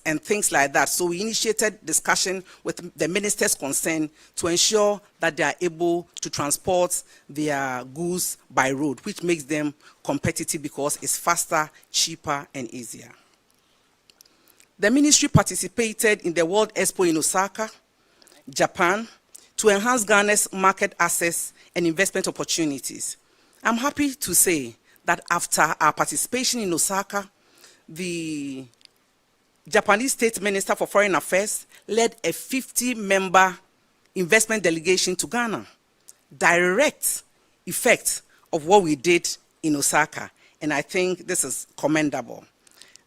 and things like that. So we initiated discussion with the ministers concerned to ensure that they are able to transport their goods by road, which makes them competitive because it's faster, cheaper, and easier. The ministry participated in the World Expo in Osaka, Japan, to enhance Ghana's market access and investment opportunities. I'm happy to say that after our participation in Osaka, the Japanese State Minister for Foreign Affairs led a 50-member investment delegation to Ghana. Direct effect of what we did in Osaka, and I think this is commendable.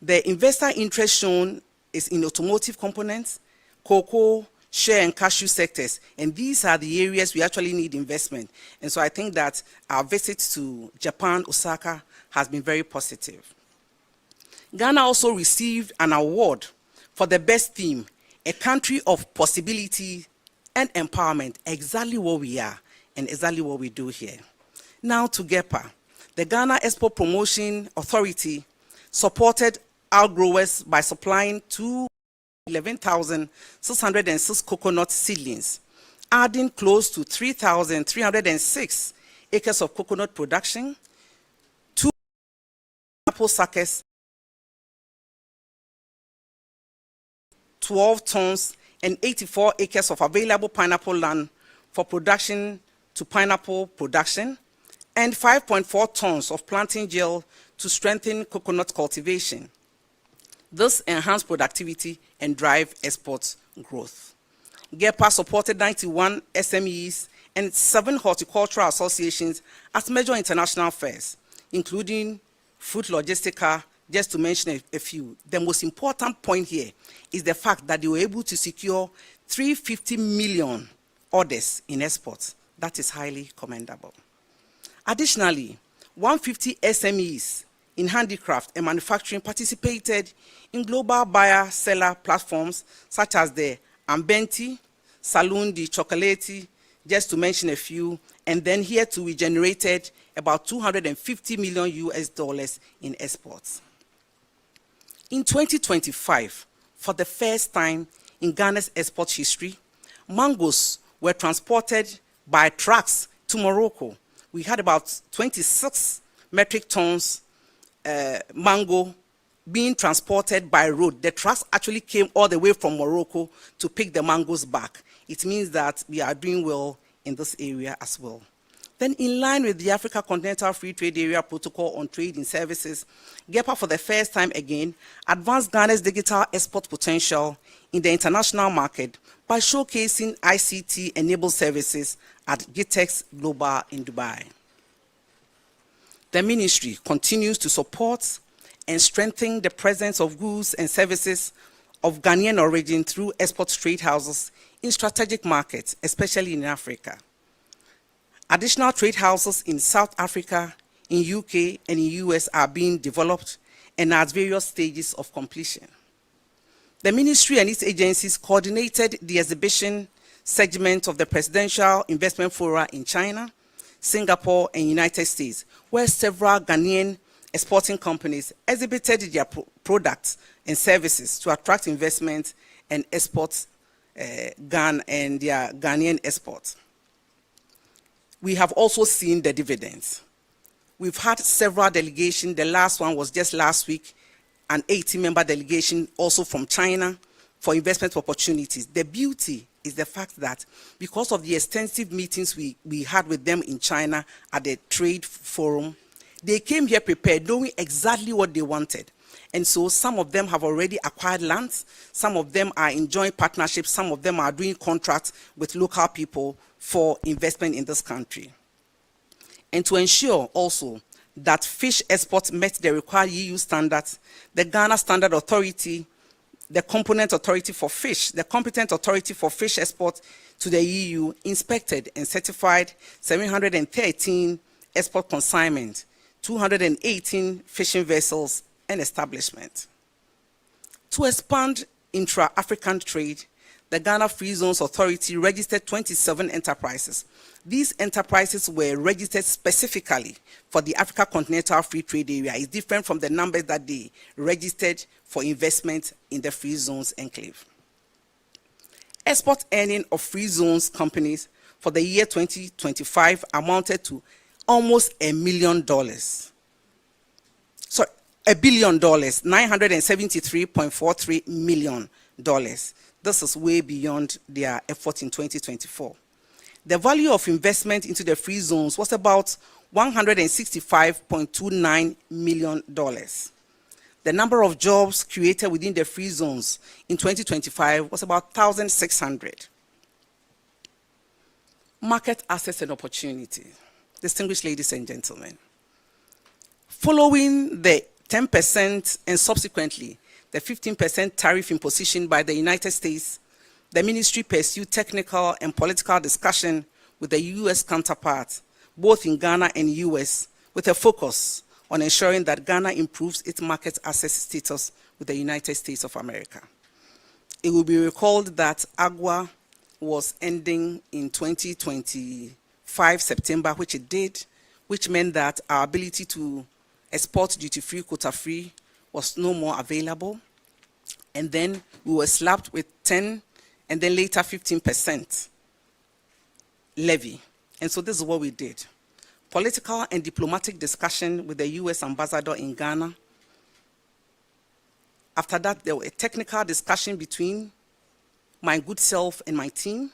The investor interest shown is in automotive components, cocoa, share and cashew sectors, and these are the areas we actually need investment. And so I think that our visit to Japan, Osaka, has been very positive. Ghana also received an award for the best theme, a country of possibility and empowerment, exactly what we are and exactly what we do here. Now to GEPA. The Ghana Export Promotion Authority supported outgrowers by supplying 11,606 coconut seedlings, adding close to 3,306 acres of coconut production, 2 apple suckers, 12 tons, and 84 acres of available pineapple land for production to pineapple production, and 5.4 tons of planting gel to strengthen coconut cultivation. This enhanced productivity and drive export growth. GEPA supported 91 SMEs and 7 horticultural associations at major international fairs, including Fruit Logistica, just to mention a few. The most important point here is the fact that they were able to secure 350 million orders in exports. That is highly commendable. Additionally, 150 SMEs in handicraft and manufacturing participated in global buyer-seller platforms such as the Ambenti, Salon di Chocolate, just to mention a few, and then here too we generated about $250 million in exports. In 2025, for the first time in Ghana's export history, mangoes were transported by trucks to Morocco. We had about 26 metric tons mango being transported by road. The trucks actually came all the way from Morocco to pick the mangoes back. It means that we are doing well in this area as well. Then in line with the Africa Continental Free Trade Area Protocol on Trade in Services, GEPA for the first time again advanced Ghana's digital export potential in the international market by showcasing ICT-enabled services at GITEX Global in Dubai. The ministry continues to support and strengthen the presence of goods and services of Ghanaian origin through export trade houses in strategic markets, especially in Africa. Additional trade houses in South Africa, in UK, and in US are being developed and are at various stages of completion. The ministry and its agencies coordinated the exhibition segment of the Presidential Investment Forum in China, Singapore, and United States, where several Ghanaian exporting companies exhibited their products and services to attract investment and export Ghana and their Ghanaian exports. We have also seen the dividends. We've had several delegations. The last one was just last week, an 80-member delegation also from China for investment opportunities. The beauty is the fact that because of the extensive meetings we had with them in China at the trade forum, they came here prepared, knowing exactly what they wanted. And so some of them have already acquired lands, some of them are enjoying partnerships, some of them are doing contracts with local people for investment in this country. And to ensure also that fish exports met the required EU standards, the Ghana Standard Authority, the competent authority for fish export to the EU, inspected and certified 713 export consignments, 218 fishing vessels and establishments. To expand intra-African trade, the Ghana Free Zones Authority registered 27 enterprises. These enterprises were registered specifically for the Africa Continental Free Trade Area. It's different from the numbers that they registered for investment in the Free Zones Enclave. Export earning of Free Zones companies for the year 2025 amounted to almost $1 million. So $1 billion, $973.43 million. This is way beyond their effort in 2024. The value of investment into the free zones was about $165.29 million. The number of jobs created within the free zones in 2025 was about 1,600. Market access and opportunity. Distinguished ladies and gentlemen, following the 10% and subsequently the 15% tariff imposition by the United States, the ministry pursued technical and political discussion with the US counterparts, both in Ghana and US, with a focus on ensuring that Ghana improves its market access status with the United States of America. It will be recalled that AGWA was ending in 2025 September, which it did, which meant that our ability to export duty-free, quota-free was no more available. And then we were slapped with 10 and then later 15% levy. And so this is what we did. Political and diplomatic discussion with the US ambassador in Ghana. After that, there was a technical discussion between my good self and my team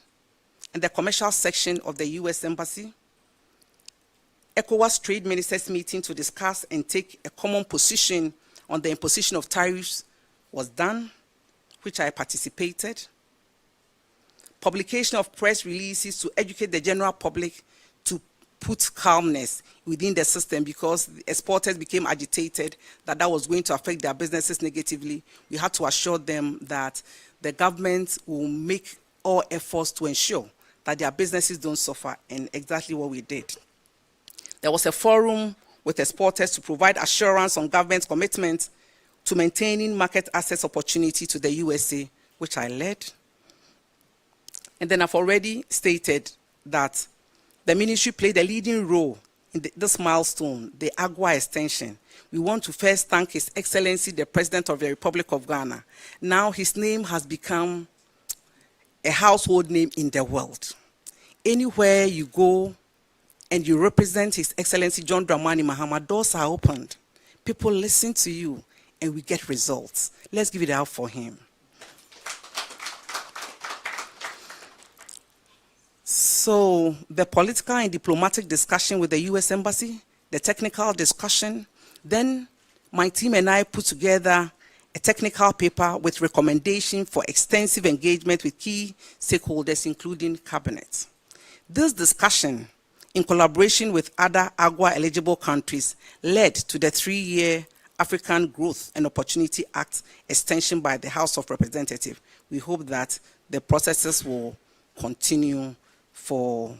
and the commercial section of the US Embassy. ECOWAS trade ministers meeting to discuss and take a common position on the imposition of tariffs was done, which I participated. Publication of press releases to educate the general public to put calmness within the system, because the exporters became agitated that that was going to affect their businesses negatively. We had to assure them that the government will make all efforts to ensure that their businesses don't suffer, and exactly what we did. There was a forum with exporters to provide assurance on government's commitment to maintaining market access opportunity to the USA, which I led. And then I've already stated that the ministry played a leading role in this milestone, the AGWA extension. We want to first thank His Excellency, the President of the Republic of Ghana. Now his name has become a household name in the world. Anywhere you go and you represent His Excellency John Dramani Mahama, doors are opened. People listen to you and we get results. Let's give it out for him. So the political and diplomatic discussion with the US Embassy, the technical discussion, then my team and I put together a technical paper with recommendation for extensive engagement with key stakeholders, including cabinet. This discussion, in collaboration with other AGWA-eligible countries, led to the 3-year African Growth and Opportunity Act extension by the House of Representatives. We hope that the processes will continue for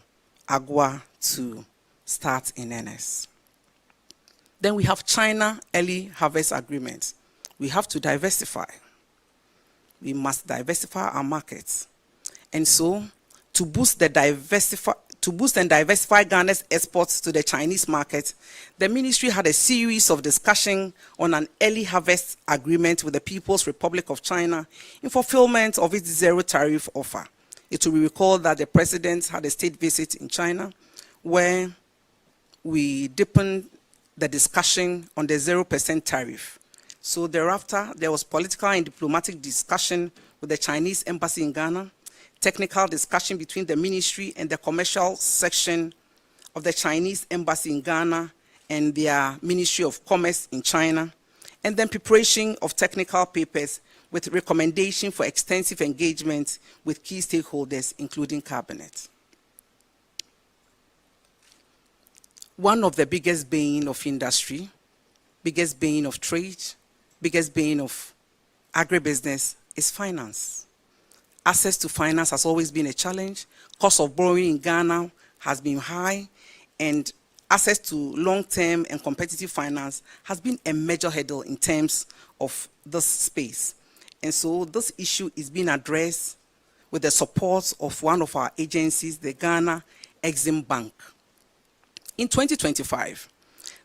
AGWA to start in earnest. Then we have China Early Harvest Agreement. We have to diversify. We must diversify our markets. And so, to boost and diversify Ghana's exports to the Chinese market, the ministry had a series of discussions on an early harvest agreement with the People's Republic of China in fulfillment of its zero tariff offer. It will be recalled that the president had a state visit in China where we deepened the discussion on the 0% tariff. So thereafter, there was political and diplomatic discussion with the Chinese embassy in Ghana, technical discussion between the ministry and the commercial section of the Chinese embassy in Ghana and their Ministry of Commerce in China, and then preparation of technical papers with recommendation for extensive engagement with key stakeholders, including cabinet. One of the biggest bane of industry, biggest bane of trade, biggest bane of agribusiness is finance. Access to finance has always been a challenge. Cost of borrowing in Ghana has been high, and access to long-term and competitive finance has been a major hurdle in terms of this space. And so this issue is being addressed with the support of one of our agencies, the Ghana Exim Bank. In 2025,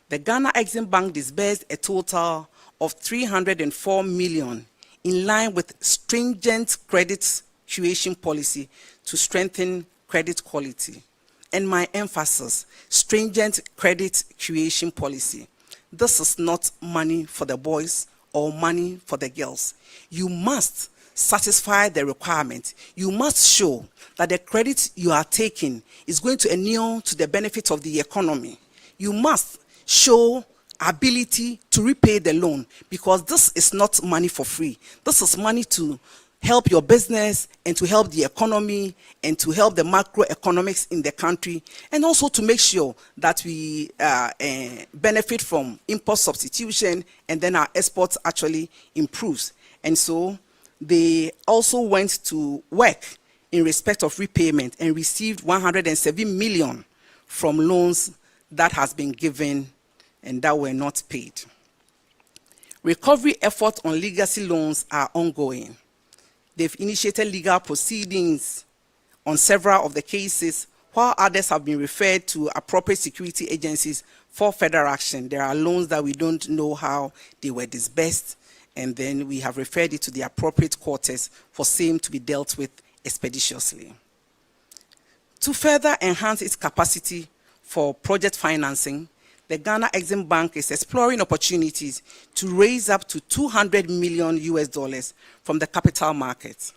the Ghana Exim Bank disbursed a total of 304 million in line with stringent credit curation policy to strengthen credit quality. And my emphasis, stringent credit curation policy. This is not money for the boys or money for the girls. You must satisfy the requirement. You must show that the credit you are taking is going to inure to the benefit of the economy. You must show ability to repay the loan, because this is not money for free. This is money to help your business and to help the economy and to help the macroeconomics in the country, and also to make sure that we benefit from import substitution, and then our exports actually improves. And so they also went to work in respect of repayment and received 107 million from loans that has been given and that were not paid. Recovery efforts on legacy loans are ongoing. They've initiated legal proceedings on several of the cases, while others have been referred to appropriate security agencies for further action. There are loans that we don't know how they were disbursed, and then we have referred it to the appropriate quarters for same to be dealt with expeditiously. To further enhance its capacity for project financing, the Ghana Exim Bank is exploring opportunities to raise up to $200 million from the capital market.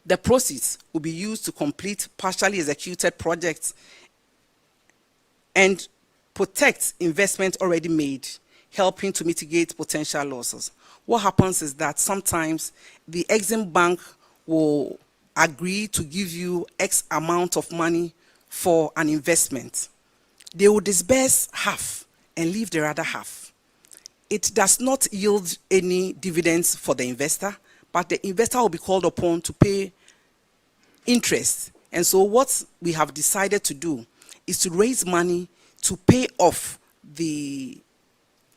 The proceeds will be used to complete partially executed projects and protect investment already made, helping to mitigate potential losses. What happens is that sometimes the Exim Bank will agree to give you X amount of money for an investment. They will disburse half and leave the other half. It does not yield any dividends for the investor, but the investor will be called upon to pay interest. And so what we have decided to do is to raise money to pay off the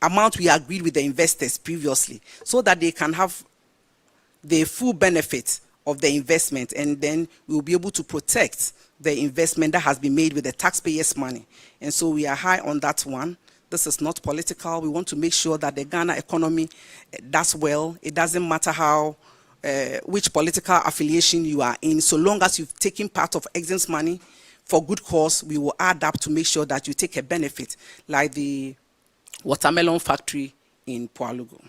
amount we agreed with the investors previously, so that they can have the full benefit of the investment, and then we will be able to protect the investment that has been made with the taxpayers' money. And so we are high on that one. This is not political. We want to make sure that the Ghana economy does well. It doesn't matter how, which political affiliation you are in. So long as you've taken part of Exim's money for good cause, we will add up to make sure that you take a benefit, like the watermelon factory in Pualugu.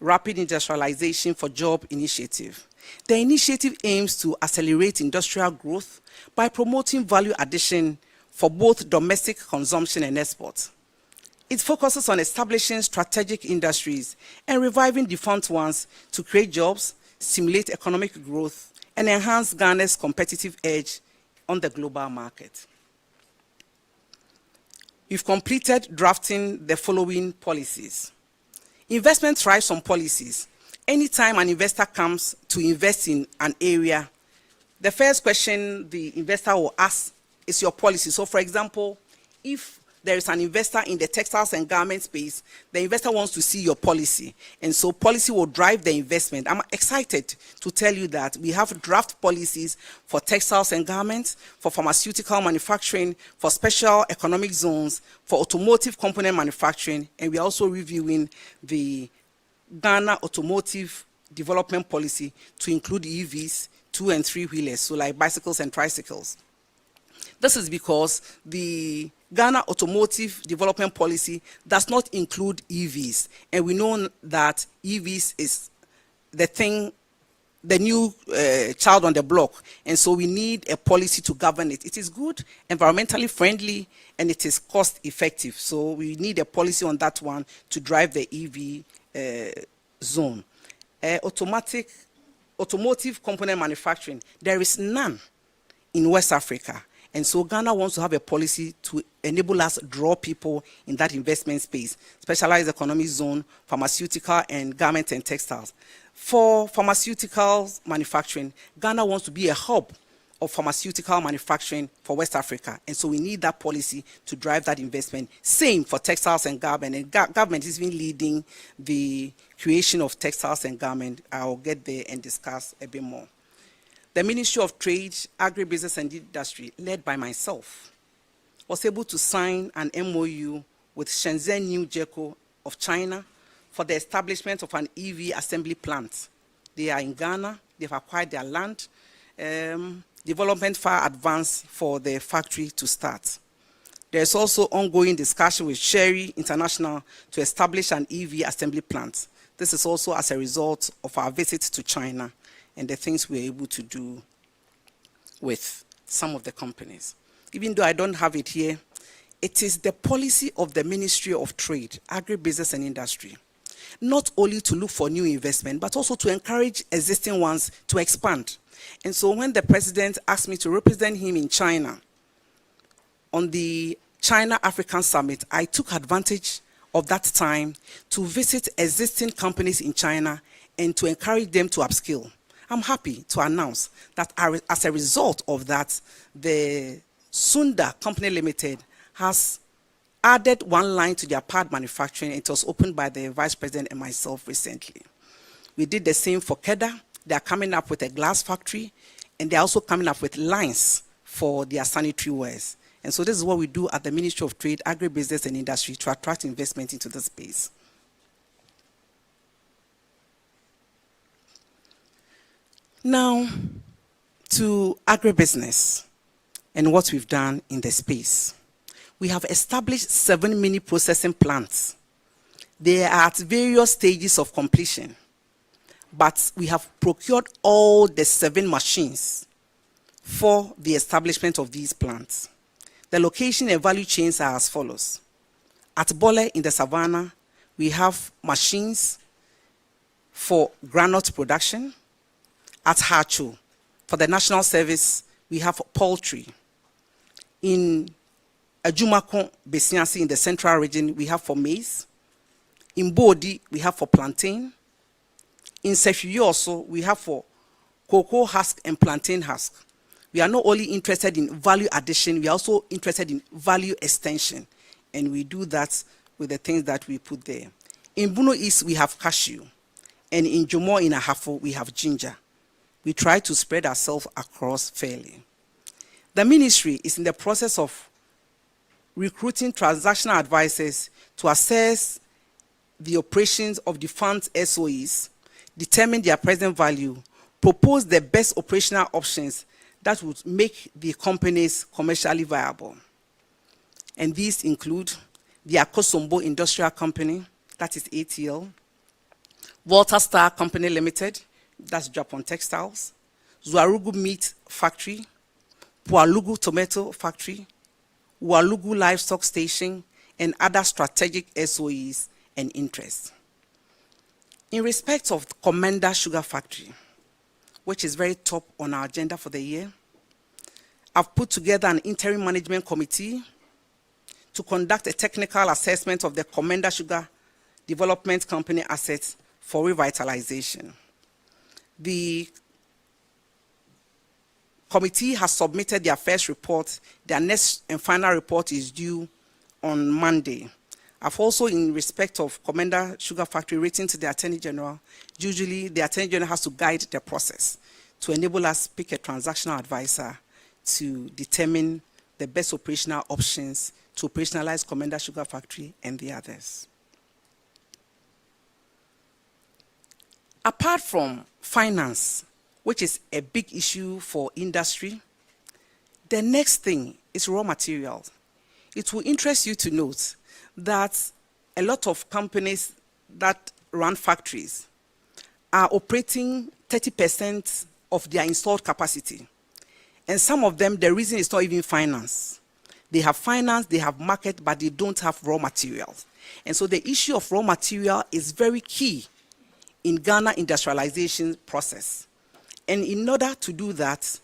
Rapid industrialization for job initiative. The initiative aims to accelerate industrial growth by promoting value addition for both domestic consumption and export. It focuses on establishing strategic industries and reviving defunct ones to create jobs, stimulate economic growth, and enhance Ghana's competitive edge on the global market. We've completed drafting the following policies. Investment thrives on policies. Anytime an investor comes to invest in an area, the first question the investor will ask is your policy. So for example, if there is an investor in the textiles and garment space, the investor wants to see your policy. And so policy will drive the investment. I'm excited to tell you that we have draft policies for textiles and garments, for pharmaceutical manufacturing, for special economic zones, for automotive component manufacturing, and we're also reviewing the Ghana Automotive Development Policy to include EVs, 2- and 3-wheelers, so like bicycles and tricycles. This is because the Ghana Automotive Development Policy does not include EVs, and we know that EVs is the new child on the block, and so we need a policy to govern it. It is good, environmentally friendly, and it is cost effective, so we need a policy on that one to drive the EV zone. Automotive component manufacturing, there is none in West Africa. And so Ghana wants to have a policy to enable us to draw people in that investment space, specialized economic zone, pharmaceutical and garment and textiles. For pharmaceuticals manufacturing, Ghana wants to be a hub of pharmaceutical manufacturing for West Africa. And so we need that policy to drive that investment. Same for textiles and garment. And government is even leading the creation of textiles and garment. I'll get there and discuss a bit more. the Ministry of Trade, Agribusiness and Industry, led by myself, was able to sign an MOU with Shenzhen New Jeco of China for the establishment of an EV assembly plant. They are in Ghana, they've acquired their land, development far advanced for the factory to start. There's also ongoing discussion with Sherry International to establish an EV assembly plant. This is also as a result of our visit to China and the things we're able to do with some of the companies. Even though I don't have it here, it is the policy of the Ministry of Trade, Agribusiness and Industry, not only to look for new investment, but also to encourage existing ones to expand. And so when the president asked me to represent him in China on the China-African Summit, I took advantage of that time to visit existing companies in China and to encourage them to upskill. I'm happy to announce that as a result of that, the Sunda Company Limited has added one line to their pad manufacturing. It was opened by the Vice President and myself recently. We did the same for Keda. They are coming up with a glass factory, and they're also coming up with lines for their sanitary wares. And so this is what we do at the Ministry of Trade, Agribusiness and Industry to attract investment into the space. Now, to agribusiness and what we've done in the space. We have established 7 mini processing plants. They are at various stages of completion, but we have procured all the 7 machines for the establishment of these plants. The location and value chains are as follows. At Bole in the Savannah, we have machines for granite production. At Hacho, for the national service, we have poultry. In Ajumako, Besiansi in the central region, we have for maize. In Bodi, we have for plantain. In Sefuyo also, we have for cocoa husk and plantain husk. We are not only interested in value addition, we are also interested in value extension. And we do that with the things that we put there. In Buno East, we have cashew. And in Jomo in Ahafo, we have ginger. We try to spread ourselves across fairly. The ministry is in the process of recruiting transactional advisors to assess the operations of the fund's SOEs, determine their present value, propose the best operational options that would make the companies commercially viable. And these include the Akosombo Industrial Company, that is ATL, Walter Star Company Limited, that's Japan Textiles, Zuarugu Meat Factory, Pualugu Tomato Factory, Walugu Livestock Station, and other strategic SOEs and interests. In respect of Commander Sugar Factory, which is very top on our agenda for the year, I've put together an interim management committee to conduct a technical assessment of the Commander Sugar Development Company assets for revitalization. The committee has submitted their first report. Their next and final report is due on Monday. I've also, in respect of Commander Sugar Factory, written to the Attorney General. Usually, the Attorney General has to guide the process to enable us to pick a transactional advisor to determine the best operational options to operationalize Commander Sugar Factory and the others. Apart from finance, which is a big issue for industry, the next thing is raw materials. It will interest you to note that a lot of companies that run factories are operating 30% of their installed capacity. And some of them, the reason is not even finance. They have finance, they have market, but they don't have raw materials. And so the issue of raw material is very key in Ghana industrialization process. And in order to do that,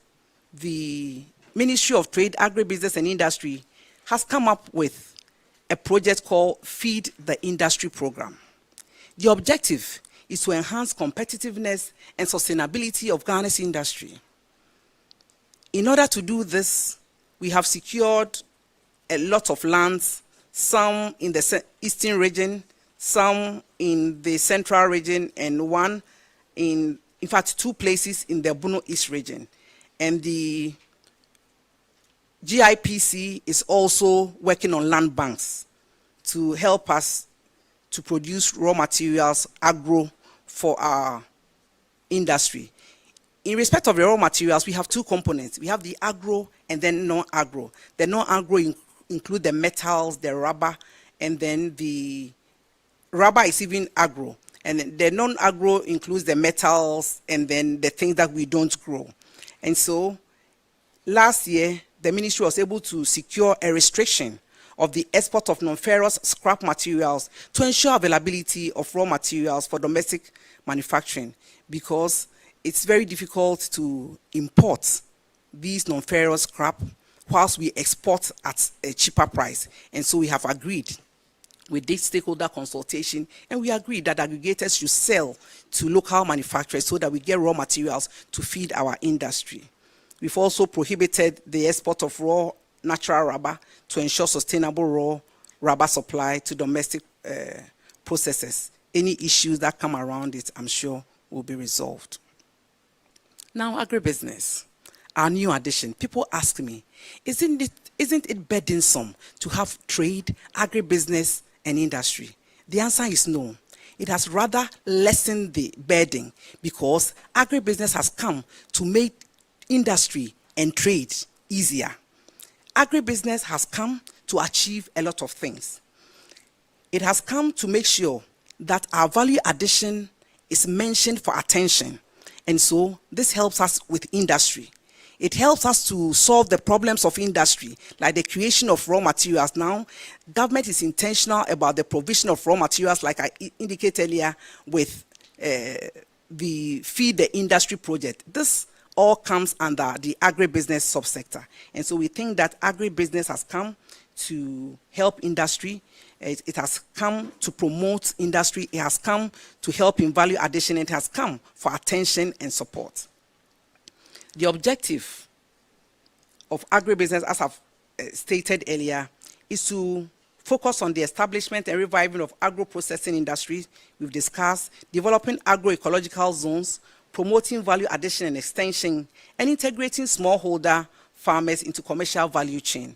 the Ministry of Trade, Agribusiness and Industry has come up with a project called Feed the Industry Program. The objective is to enhance competitiveness and sustainability of Ghana's industry. In order to do this, we have secured a lot of lands, some in the eastern region, some in the central region, and one in fact, 2 places in the Buno East region. And the GIPC is also working on land banks to help us to produce raw materials, agro, for our industry. In respect of the raw materials, we have two components. We have the agro and then non-agro. The non-agro include the metals, the rubber, and then the rubber is even agro. And the non-agro includes the metals and then the things that we don't grow. And so last year, the ministry was able to secure a restriction of the export of non-ferrous scrap materials to ensure availability of raw materials for domestic manufacturing, because it's very difficult to import these non-ferrous scrap whilst we export at a cheaper price. And so we have agreed, we did stakeholder consultation, and we agreed that aggregators should sell to local manufacturers so that we get raw materials to feed our industry. We've also prohibited the export of raw natural rubber to ensure sustainable raw rubber supply to domestic processors. Any issues that come around it, I'm sure, will be resolved. Now, agribusiness, our new addition. People ask me, isn't it burdensome to have trade, agribusiness, and industry? The answer is no. It has rather lessened the burden, because agribusiness has come to make industry and trade easier. Agribusiness has come to achieve a lot of things. It has come to make sure that our value addition is mentioned for attention. And so this helps us with industry. It helps us to solve the problems of industry, like the creation of raw materials. Now, government is intentional about the provision of raw materials, like I indicated earlier, with the Feed the Industry project. This all comes under the agribusiness subsector. And so we think that agribusiness has come to help industry. It has come to promote industry. It has come to help in value addition. It has come for attention and support. The objective of agribusiness, as I've stated earlier, is to focus on the establishment and reviving of agro-processing industries. We've discussed developing agroecological zones, promoting value addition and extension, and integrating smallholder farmers into commercial value chain.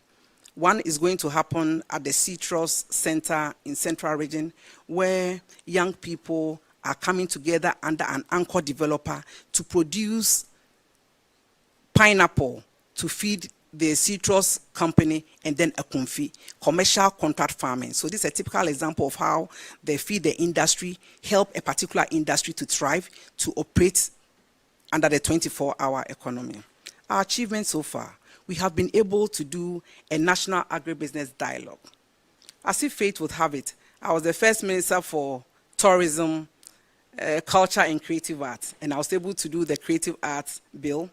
One is going to happen at the Citrus Center in Central Region, where young people are coming together under an anchor developer to produce pineapple to feed the citrus company, and then a confit, commercial contract farming. So this is a typical example of how they feed the industry, help a particular industry to thrive, to operate under the 24-hour economy. Our achievements so far: we have been able to do a national agribusiness dialogue. As if fate would have it, I was the first minister for tourism, culture and creative arts, and I was able to do the creative arts bill.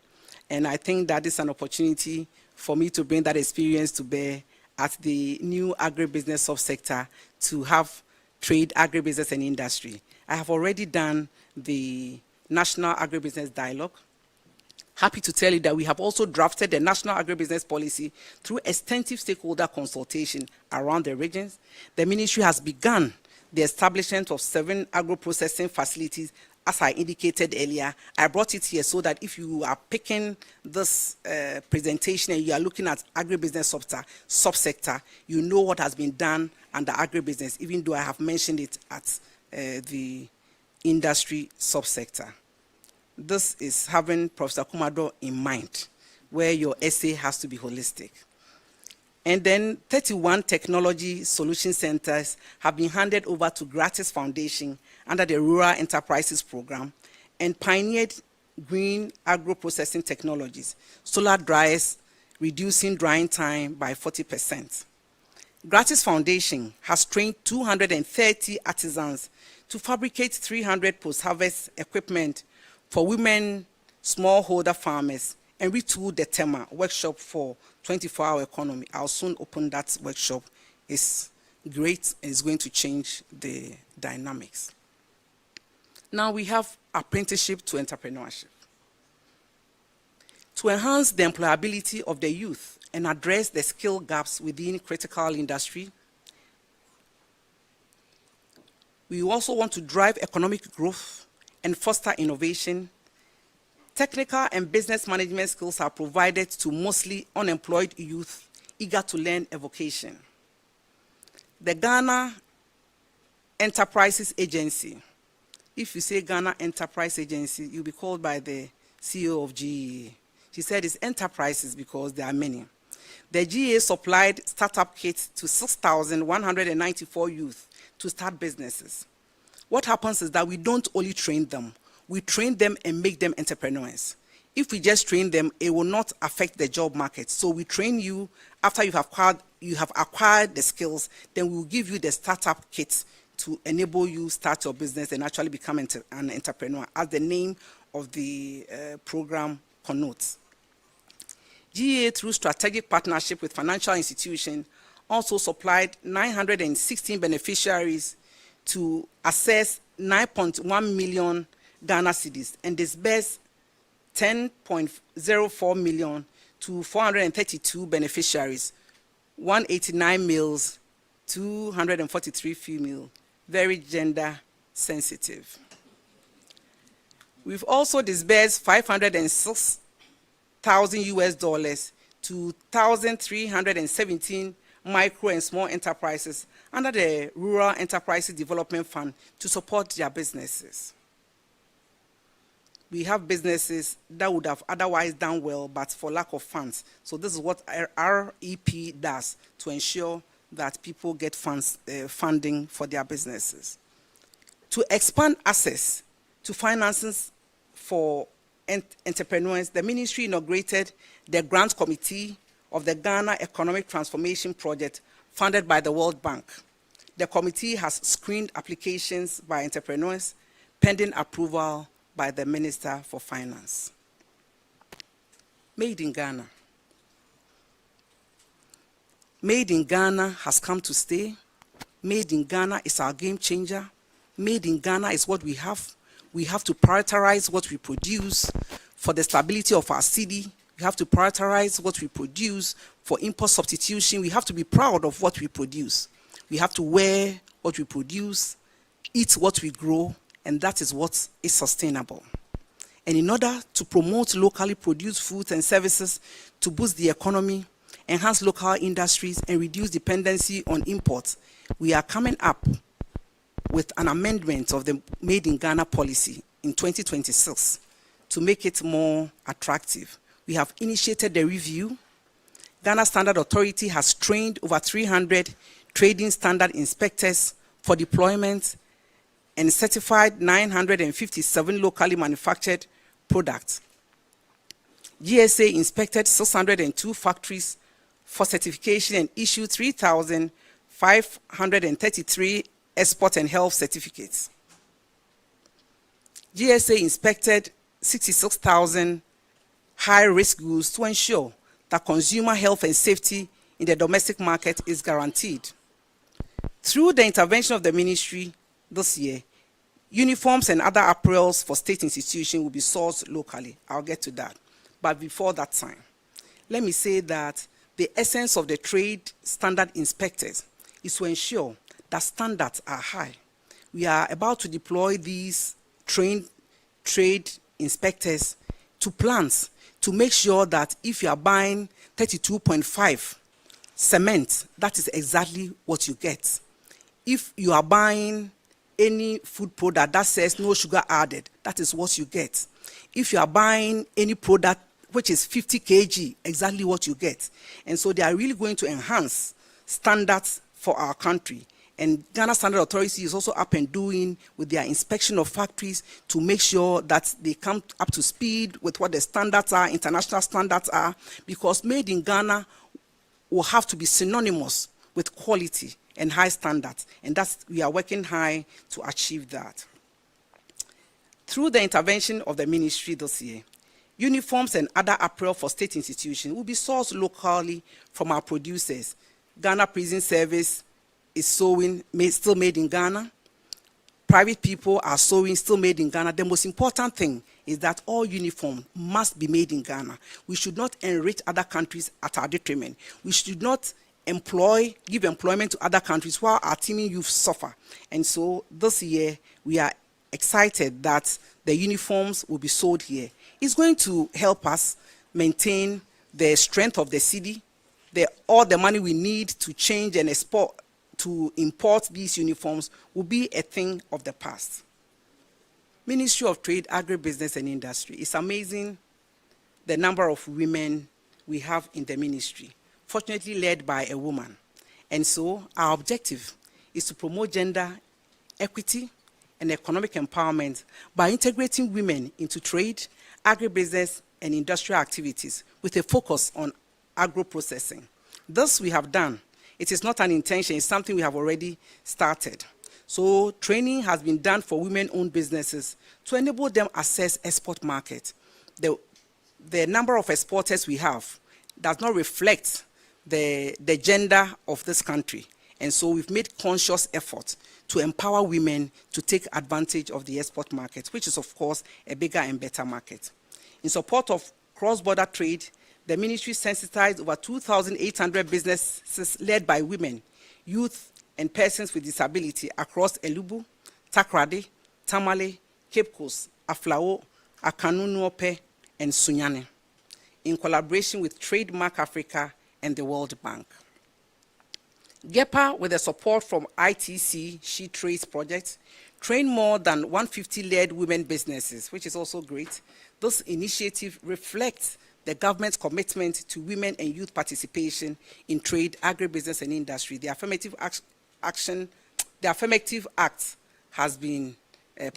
And I think that is an opportunity for me to bring that experience to bear at the new agribusiness subsector to have trade, agribusiness, and industry. I have already done the National Agribusiness Dialogue. Happy to tell you that we have also drafted the National Agribusiness Policy through extensive stakeholder consultation around the regions. The ministry has begun the establishment of 7 agro-processing facilities. As I indicated earlier, I brought it here so that if you are picking this presentation and you are looking at agribusiness subsector, you know what has been done under agribusiness, even though I have mentioned it at the industry subsector. This is having Professor Kumado in mind, where your essay has to be holistic. And then 31 technology solution centers have been handed over to Gratis Foundation under the Rural Enterprises Program, and pioneered green agro-processing technologies, solar dryers, reducing drying time by 40%. Gratis Foundation has trained 230 artisans to fabricate 300 post-harvest equipment for women smallholder farmers, and retooled the TEMA workshop for 24-hour economy. I'll soon open that workshop. It's great and it's going to change the dynamics. Now we have apprenticeship to entrepreneurship. To enhance the employability of the youth and address the skill gaps within critical industry, we also want to drive economic growth and foster innovation. Technical and business management skills are provided to mostly unemployed youth eager to learn a vocation. The Ghana Enterprises Agency. If you say Ghana Enterprise Agency, you'll be called by the CEO of GEA. She said it's enterprises because there are many. The GEA supplied startup kits to 6,194 youth to start businesses. What happens is that we don't only train them, we train them and make them entrepreneurs. If we just train them, it will not affect the job market. So we train you after you have acquired the skills, then we will give you the startup kit to enable you start your business and actually become an entrepreneur, as the name of the program connotes. GEA, through strategic partnership with financial institutions, also supplied 916 beneficiaries to access 9.1 million Ghana cedis and disbursed 10.04 million to 432 beneficiaries, 189 males, 243 female, very gender sensitive. We've also disbursed $506,000 to 1,317 micro and small enterprises under the Rural Enterprises Development Fund to support their businesses. We have businesses that would have otherwise done well, but for lack of funds. So this is what our REP does to ensure that people get funding for their businesses. To expand access to finances for entrepreneurs, the ministry inaugurated the Grant Committee of the Ghana Economic Transformation Project funded by the World Bank. The committee has screened applications by entrepreneurs pending approval by the Minister for Finance. Made in Ghana. Made in Ghana has come to stay. Made in Ghana is our game changer. Made in Ghana is what we have. We have to prioritize what we produce for the stability of our city. We have to prioritize what we produce for import substitution. We have to be proud of what we produce. We have to wear what we produce, eat what we grow, and that is what is sustainable. And in order to promote locally produced foods and services to boost the economy, enhance local industries, and reduce dependency on imports, we are coming up with an amendment of the Made in Ghana policy in 2026 to make it more attractive. We have initiated the review. Ghana Standard Authority has trained over 300 trading standard inspectors for deployment and certified 957 locally manufactured products. GSA inspected 602 factories for certification and issued 3,533 export and health certificates. GSA inspected 66,000 high-risk goods to ensure that consumer health and safety in the domestic market is guaranteed. Through the intervention of the ministry this year, uniforms and other apparels for state institutions will be sourced locally. I'll get to that. But before that time, let me say that the essence of the trade standard inspectors is to ensure that standards are high. We are about to deploy these trained trade inspectors to plants to make sure that if you are buying 32.5 cement, that is exactly what you get. If you are buying any food product that says no sugar added, that is what you get. If you are buying any product which is 50 kg, exactly what you get. And so they are really going to enhance standards for our country. And Ghana Standard Authority is also up and doing with their inspection of factories to make sure that they come up to speed with what the standards are, international standards are, because made in Ghana will have to be synonymous with quality and high standards. And we are working high to achieve that. Through the intervention of the ministry this year, uniforms and other apparel for state institutions will be sourced locally from our producers. Ghana Prison Service is sewing, still made in Ghana. Private people are sewing, still made in Ghana. The most important thing is that all uniforms must be made in Ghana. We should not enrich other countries at our detriment. We should not give employment to other countries while our teeming youth suffer. And so this year, we are excited that the uniforms will be sold here. It's going to help us maintain the strength of the city, all the money we need to change and export, to import these uniforms will be a thing of the past. Ministry of Trade, Agribusiness and Industry. It's amazing the number of women we have in the ministry, fortunately led by a woman. And so our objective is to promote gender equity and economic empowerment by integrating women into trade, agribusiness, and industrial activities with a focus on agro-processing. This we have done. It is not an intention, it's something we have already started. So training has been done for women-owned businesses to enable them access export market. The number of exporters we have does not reflect the gender of this country. And so we've made conscious effort to empower women to take advantage of the export market, which is of course a bigger and better market. In support of cross-border trade, the ministry sensitized over 2,800 businesses led by women, youth, and persons with disability across Elubu, Takrady, Tamale, Cape Coast, Aflao, Akanunuope, and Sunyane, in collaboration with Trademark Africa and the World Bank. GEPA, with the support from ITC She Trades Project, trained more than 150 led women businesses, which is also great. This initiative reflects the government's commitment to women and youth participation in trade, agribusiness, and industry. The affirmative act has been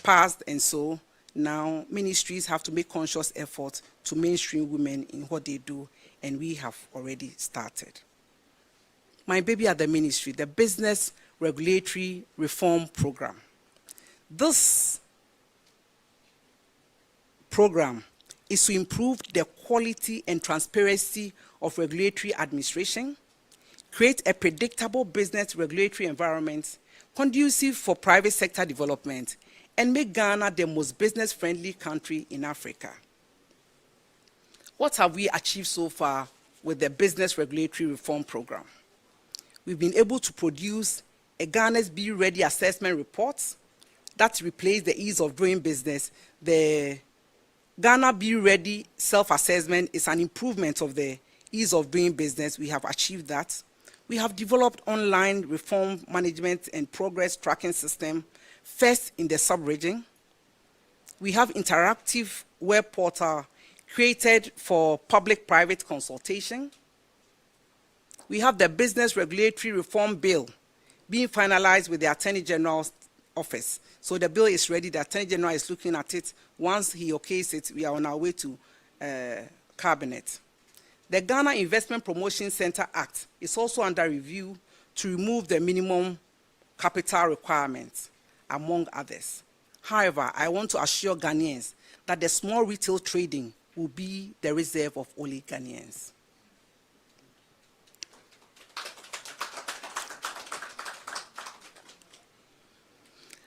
passed, and so now ministries have to make conscious effort to mainstream women in what they do, and we have already started. My baby at the ministry, the Business Regulatory Reform Program. This program is to improve the quality and transparency of regulatory administration, create a predictable business regulatory environment conducive for private sector development, and make Ghana the most business-friendly country in Africa. What have we achieved so far with the Business Regulatory Reform Program? We've been able to produce a Ghana's Be Ready assessment report that replaced the ease of doing business. The Ghana Be Ready self-assessment is an improvement of the ease of doing business. We have achieved that. We have developed online reform management and progress tracking system, first in the sub-region. We have interactive web portal created for public-private consultation. We have the Business Regulatory Reform Bill being finalized with the Attorney General's office. So the bill is ready, the Attorney General is looking at it. Once he okays it, we are on our way to Cabinet. The Ghana Investment Promotion Center Act is also under review to remove the minimum capital requirements, among others. However, I want to assure Ghanaians that the small retail trading will be the reserve of only Ghanaians.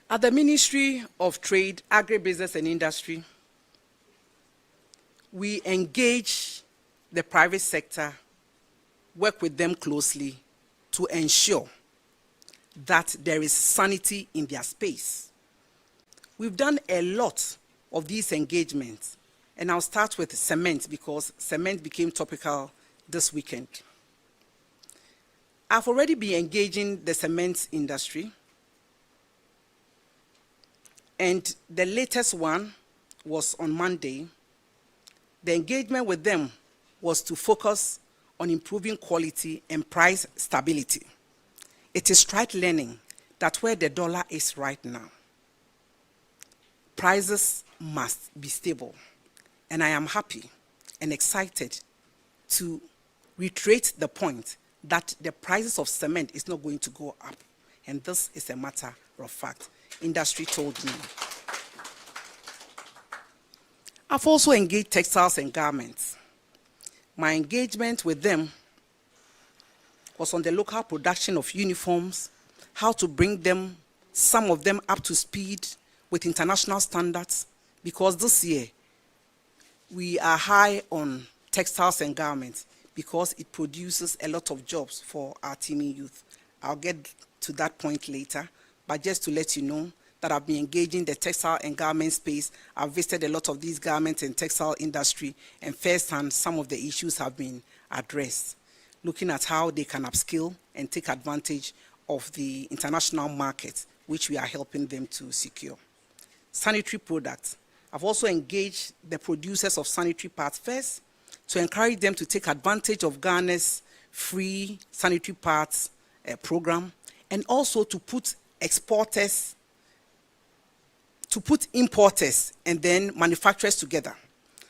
At the Ministry of Trade, Agribusiness and Industry, we engage the private sector, work with them closely to ensure that there is sanity in their space. We've done a lot of these engagements, and I'll start with cement because cement became topical this weekend. I've already been engaging the cement industry, and the latest one was on Monday. The engagement with them was to focus on improving quality and price stability. It is right learning that where the dollar is right now, prices must be stable. And I am happy and excited to reiterate the point that the prices of cement is not going to go up. And this is a matter of fact. Industry told me. I've also engaged textiles and garments. My engagement with them was on the local production of uniforms, how to bring them, some of them up to speed with international standards, because this year we are high on textiles and garments because it produces a lot of jobs for our teeming youth. I'll get to that point later, but just to let you know that have been engaging the textile and garment space. I've visited a lot of these garment and textile industry, and firsthand, some of the issues have been addressed, looking at how they can upskill and take advantage of the international market, which we are helping them to secure. Sanitary products. I've also engaged the producers of sanitary pads first to encourage them to take advantage of Ghana's free sanitary pads program, and also to put importers and then manufacturers together.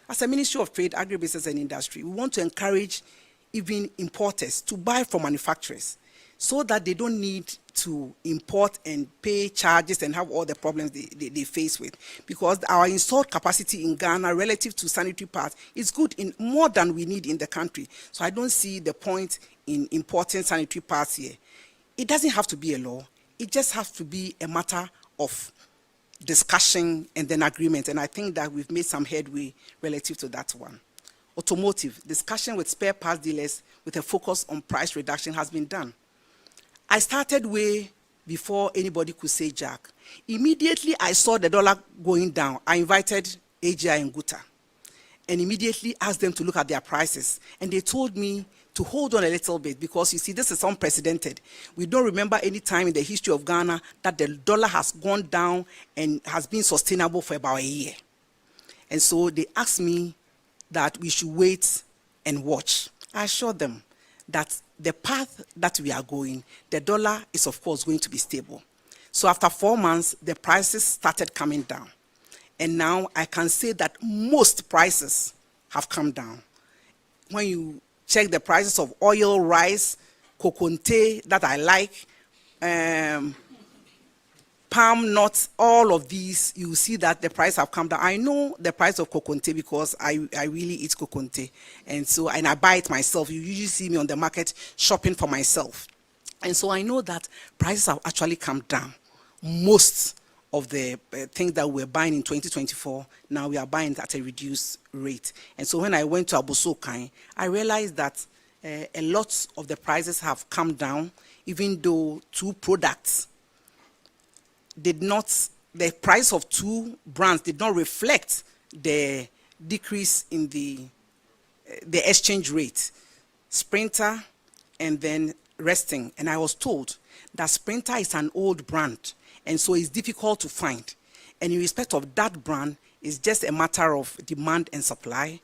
As a Ministry of Trade, Agribusiness and Industry, we want to encourage even importers to buy from manufacturers so that they don't need to import and pay charges and have all the problems they face with. Because our installed capacity in Ghana relative to sanitary pads is good, in more than we need in the country. So I don't see the point in importing sanitary pads here. It doesn't have to be a law. It just has to be a matter of discussion and then agreement. And I think that we've made some headway relative to that one. Automotive, discussion with spare parts dealers with a focus on price reduction has been done. I started way before anybody could say Jack. Immediately I saw the dollar going down, I invited AGI and Guta and immediately asked them to look at their prices. And they told me to hold on a little bit, because you see, this is unprecedented. We don't remember any time in the history of Ghana that the dollar has gone down and has been sustainable for about a year. And so they asked me that we should wait and watch. I assured them that the path that we are going, the dollar is of course going to be stable. So after 4 months, the prices started coming down. And now I can say that most prices have come down. When you check the prices of oil, rice, coconte that I like, palm nuts, all of these, you see that the price have come down. I know the price of coconte because I really eat coconte. And I buy it myself. You usually see me on the market shopping for myself. And so I know that prices have actually come down. Most of the things that we're buying in 2024, now we are buying at a reduced rate. And so when I went to Ofosu-Adjare, I realized that a lot of the prices have come down, even though two products did not, the price of two brands did not reflect the decrease in the exchange rate. Sprinter and then Resting. And I was told that Sprinter is an old brand, and so it's difficult to find. And in respect of that brand, it's just a matter of demand and supply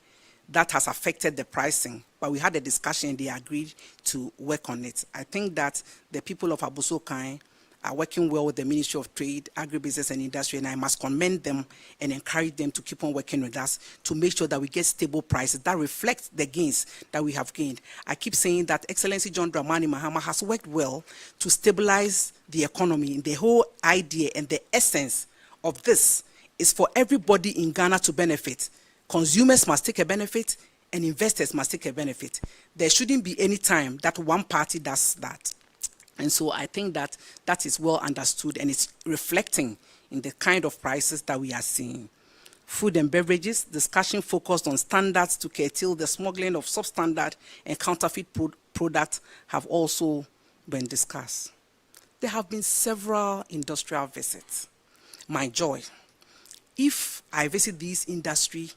that has affected the pricing. But we had a discussion and they agreed to work on it. I think that the people of Ofosu-Adjare are working well with the Ministry of Trade, Agribusiness and Industry, and I must commend them and encourage them to keep on working with us to make sure that we get stable prices that reflect the gains that we have gained. I keep saying that Excellency John Dramani Mahama has worked well to stabilize the economy. The whole idea and the essence of this is for everybody in Ghana to benefit. Consumers must take a benefit and investors must take a benefit. There shouldn't be any time that one party does that. And so I think that that is well understood and it's reflecting in the kind of prices that we are seeing. Food and beverages, discussion focused on standards to curtail the smuggling of substandard and counterfeit products have also been discussed. There have been several industrial visits. My joy. If I visit these industry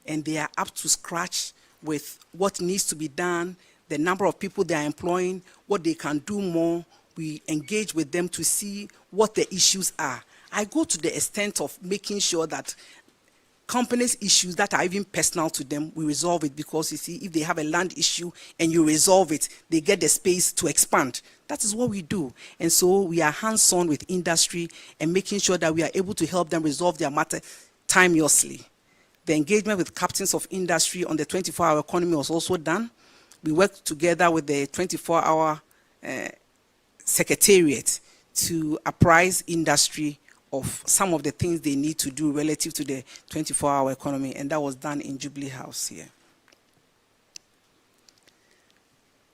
and they are up to scratch with what needs to be done, the number of people they are employing, what they can do more, we engage with them to see what the issues are. I go to the extent of making sure that companies' issues that are even personal to them, we resolve it, because you see, if they have a land issue and you resolve it, they get the space to expand. That is what we do. And so we are hands-on with industry and making sure that we are able to help them resolve their matter timeously. The engagement with captains of industry on the 24-hour economy was also done. We worked together with the 24-hour secretariat to apprise industry of some of the things they need to do relative to the 24-hour economy, and that was done in Jubilee House here.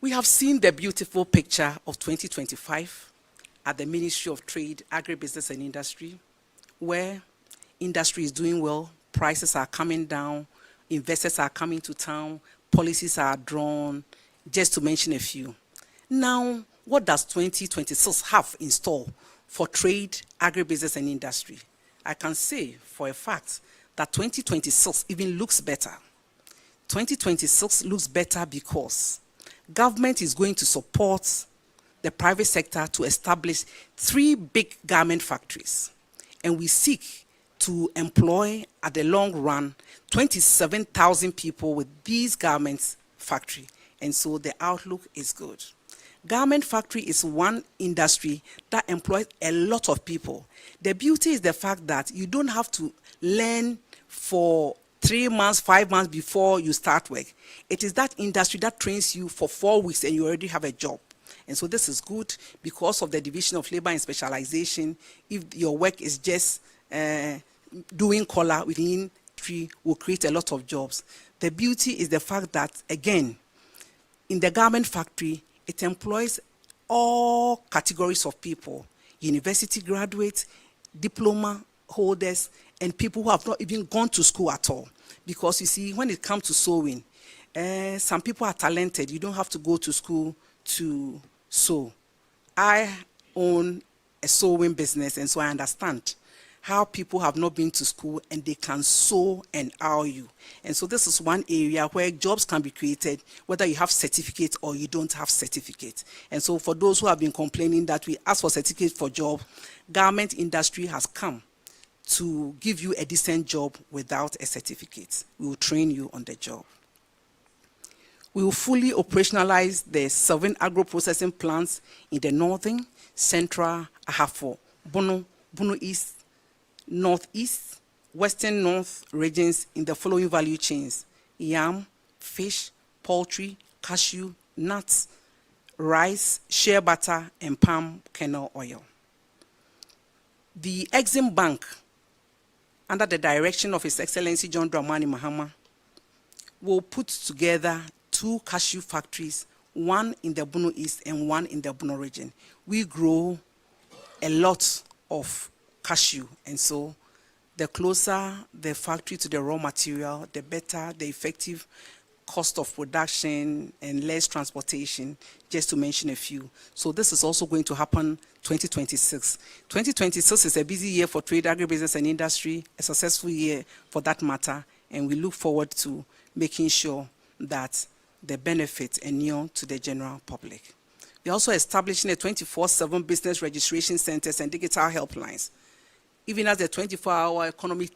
We have seen the beautiful picture of 2025 at the Ministry of Trade, Agribusiness and Industry, where industry is doing well, prices are coming down, investors are coming to town, policies are drawn, just to mention a few. Now, what does 2026 have in store for trade, agribusiness, and industry. I can say for a fact that 2026 even looks better. 2026 looks better because government is going to support the private sector to establish 3 big garment factories. And we seek to employ, at the long run, 27,000 people with these garments factory. And so the outlook is good. Garment factory is one industry that employs a lot of people. The beauty is the fact that you don't have to learn for 3 months, 5 months before you start work. It is that industry that trains you for 4 weeks and you already have a job. And so this is good because of the division of labor and specialization. If your work is just doing collar within 3, will create a lot of jobs. The beauty is the fact that, again, in the garment factory, it employs all categories of people: university graduates, diploma holders, and people who have not even gone to school at all. Because you see, when it comes to sewing, some people are talented. You don't have to go to school to sew. I own a sewing business, and so I understand how people have not been to school and they can sew and owl you. And so this is one area where jobs can be created, whether you have certificate or you don't have certificate. And so for those who have been complaining that we ask for certificate for job, garment industry has come to give you a decent job without a certificate. We will train you on the job. We will fully operationalize the 7 agro-processing plants in the northern, central, Ahafo, Bono East, Northeast, Western North regions in the following value chains: yam, fish, poultry, cashew, nuts, rice, shea butter, and palm kernel oil. The Exim Bank, under the direction of His Excellency John Dramani Mahama, will put together 2 cashew factories, one in the Bono East and one in the Bono region. We grow a lot of cashew, and so the closer the factory to the raw material, the better the effective cost of production and less transportation, just to mention a few. So this is also going to happen 2026. 2026 is a busy year for trade, agribusiness, and industry, a successful year for that matter, and we look forward to making sure that the benefits inure to the general public. We're also establishing a 24/7 business registration centers and digital helplines. Even as the 24-hour economy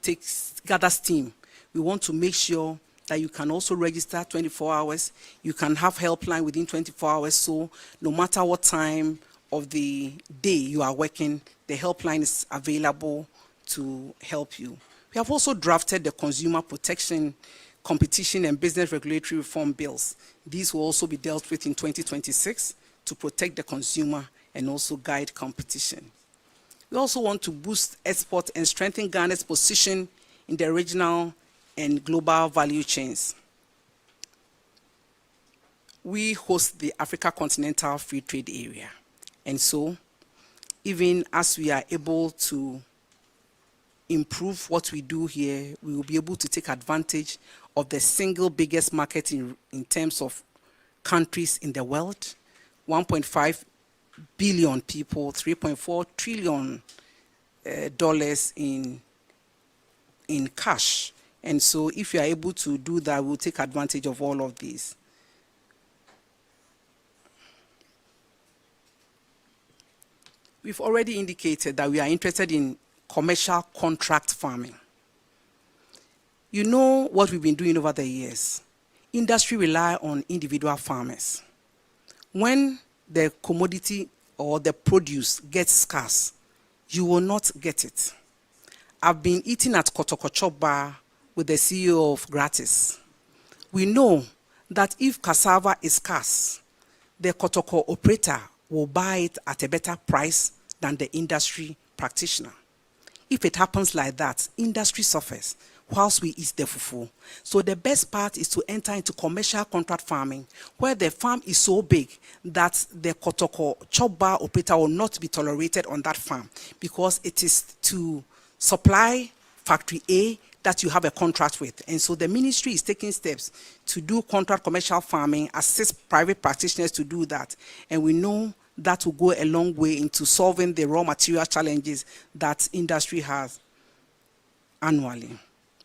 gathers steam, we want to make sure that you can also register 24 hours. You can have helpline within 24 hours, so no matter what time of the day you are working, the helpline is available to help you. We have also drafted the Consumer Protection, Competition, and Business Regulatory Reform bills. These will also be dealt with in 2026 to protect the consumer and also guide competition. We also want to boost export and strengthen Ghana's position in the regional and global value chains. We host the Africa Continental Free Trade Area. And so, even as we are able to improve what we do here, we will be able to take advantage of the single biggest market in terms of countries in the world: 1.5 billion people, $3.4 trillion in cash. And so if you are able to do that, we'll take advantage of all of these. We've already indicated that we are interested in commercial contract farming. You know what we've been doing over the years. Industry rely on individual farmers. When the commodity or the produce gets scarce, you will not get it. I've been eating at Kotoko Bar with the CEO of Gratis. We know that if cassava is scarce, the Kotoko operator will buy it at a better price than the industry practitioner. If it happens like that, industry suffers whilst we eat the fufu. So the best part is to enter into commercial contract farming, where the farm is so big that the Kotoko chop bar operator will not be tolerated on that farm, because it is to supply factory A that you have a contract with. And so the ministry is taking steps to do contract commercial farming, assist private practitioners to do that. And we know that will go a long way into solving the raw material challenges that industry has annually.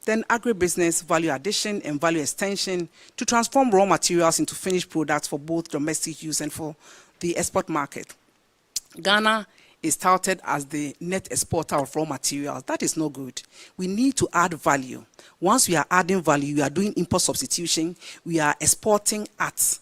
Then agribusiness, value addition and value extension to transform raw materials into finished products for both domestic use and for the export market. Ghana is touted as the net exporter of raw materials. That is no good. We need to add value. Once we are adding value, we are doing import substitution, we are exporting at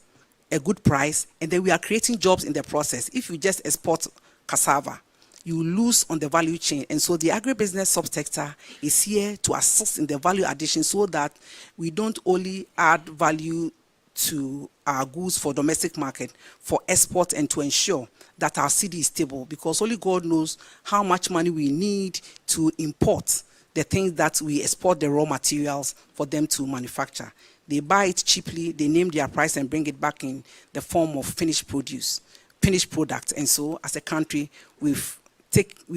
a good price, and then we are creating jobs in the process. If you just export cassava, you lose on the value chain. And so the agribusiness subsector is here to assist in the value addition so that we don't only add value to our goods for domestic market, for export, and to ensure that our city is stable, because only God knows how much money we need to import the things that we export the raw materials for them to manufacture. They buy it cheaply, they name their price and bring it back in the form of finished produce, finished product. And so as a country, we've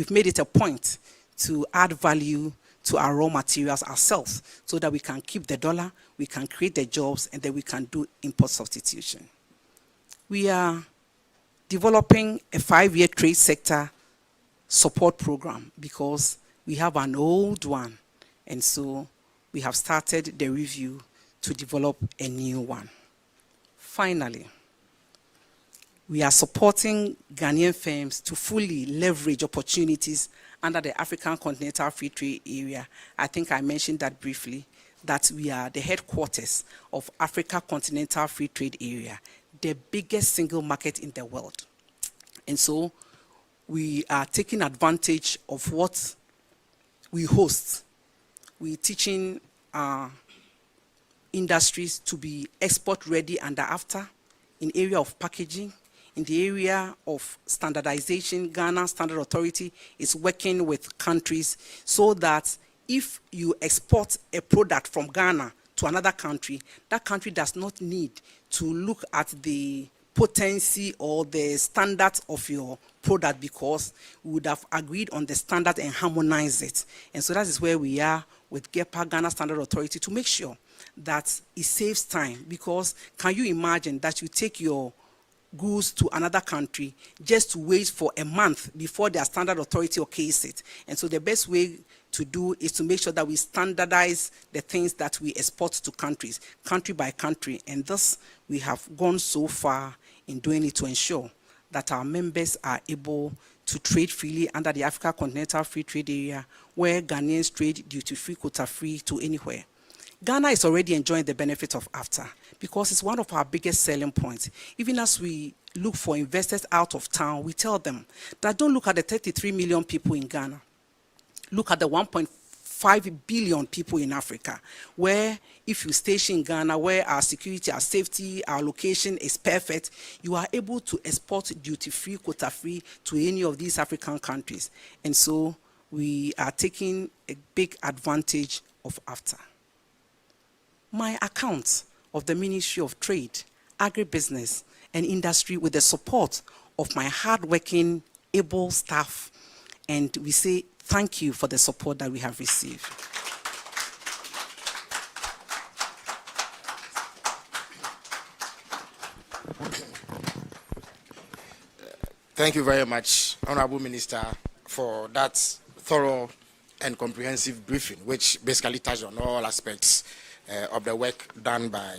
made it a point to add value to our raw materials ourselves so that we can keep the dollar, we can create the jobs, and then we can do import substitution. We are developing a 5-year trade sector support program because we have an old one, and so we have started the review to develop a new one. Finally, we are supporting Ghanaian firms to fully leverage opportunities under the African Continental Free Trade Area. I think I mentioned that briefly, that we are the headquarters of Africa Continental Free Trade Area, the biggest single market in the world. And so we are taking advantage of what we host. We're teaching our industries to be export ready and after in area of packaging. In the area of standardization, Ghana Standard Authority is working with countries so that if you export a product from Ghana to another country, that country does not need to look at the potency or the standards of your product, because we would have agreed on the standard and harmonize it. And so that is where we are with GEPA, Ghana Standard Authority, to make sure that it saves time. Because can you imagine that you take your goods to another country just to wait for a month before their standard authority okays it? And so the best way to do is to make sure that we standardize the things that we export to countries, country by country. And thus, we have gone so far in doing it to ensure that our members are able to trade freely under the Africa Continental Free Trade Area, where Ghanaians trade duty-free, quota-free to anywhere. Ghana is already enjoying the benefit of AFTA because it's one of our biggest selling points. Even as we look for investors out of town, we tell them that don't look at the 33 million people in Ghana. Look at the 1.5 billion people in Africa, where if you station in Ghana, where our security, our safety, our location is perfect, you are able to export duty-free, quota-free to any of these African countries. And so we are taking a big advantage of AFTA. My account of the Ministry of Trade, Agribusiness and Industry, with the support of my hardworking, able staff, and we say thank you for the support that we have received. Thank you very much, Honorable Minister, for that thorough and comprehensive briefing, which basically touched on all aspects of the work done by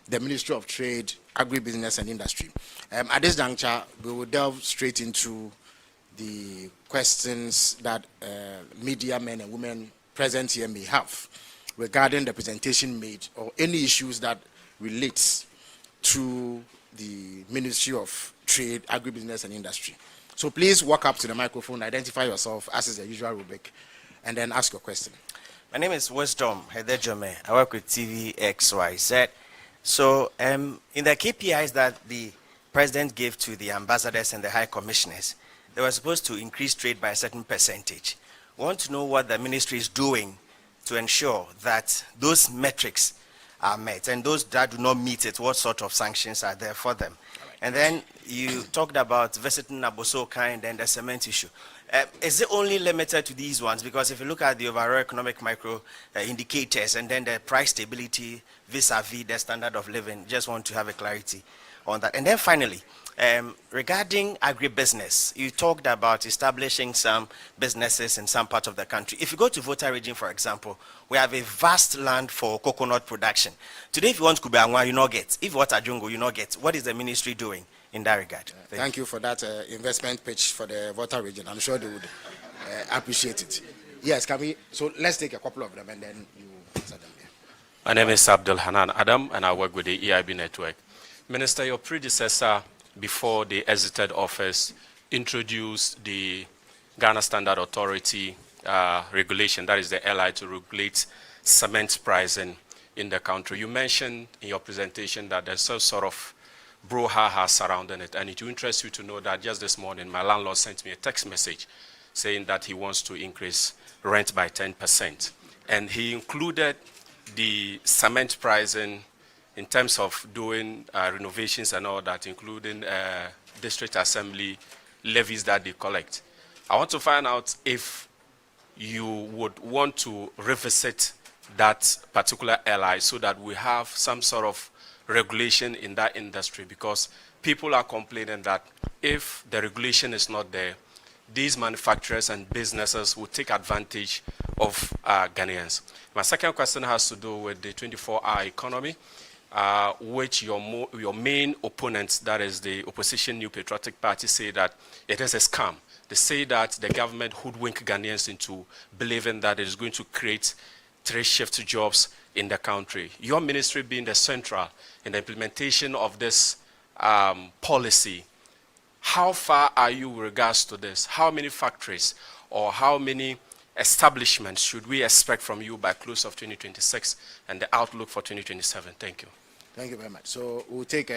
the Ministry of Trade, Agribusiness and Industry. At this juncture, we will delve straight into the questions that media men and women present here may have regarding the presentation made or any issues that relates to the Ministry of Trade, Agribusiness and Industry. So please walk up to the microphone, identify yourself as is the usual rubric, and then ask your question. My name is Wisdom Hedejome. I work with TVXYZ. So in the KPIs that the President gave to the ambassadors and the high commissioners, they were supposed to increase trade by a certain percentage. We want to know what the ministry is doing to ensure that those metrics are met, and those that do not meet it, what sort of sanctions are there for them. Right. And then you talked about visiting Abosoka and then the cement issue. Is it only limited to these ones? Because if you look at the overall economic micro indicators and then the price stability vis-a-vis the standard of living, just want to have a clarity on that. And then finally, regarding agribusiness, you talked about establishing some businesses in some parts of the country. If you go to Volta region, for example, we have a vast land for coconut production. Today, if you want Kubeangwa, you not get. If you want Ajungo, you not get. What is the ministry doing in that regard? Thank you for that investment pitch for the Volta region. I'm sure they would appreciate it. Yes, can we? So let's take a couple of them and then you answer them. My name is Abdul Hanan Adam, and I work with the EIB network. Minister, your predecessor, before they exited office, introduced the Ghana Standard Authority regulation, that is the LI, to regulate cement pricing in the country. You mentioned in your presentation that there's some sort of brouhaha surrounding it, and it will interest you to know that just this morning, my landlord sent me a text message saying that he wants to increase rent by 10%. And he included the cement pricing in terms of doing renovations and all that, including district assembly levies that they collect. I want to find out if you would want to revisit that particular LI so that we have some sort of regulation in that industry, because people are complaining that if the regulation is not there, these manufacturers and businesses will take advantage of Ghanaians. My second question has to do with the 24-hour economy, which your main opponents, that is the opposition New Patriotic Party, say that it is a scam. They say that the government hoodwink Ghanaians into believing that it is going to create 3-shift jobs in the country. Your ministry being the central in the implementation of this policy, how far are you with regards to this? How many factories or how many establishments should we expect from you by close of 2026 and the outlook for 2027? Thank you. Thank you very much. So we'll take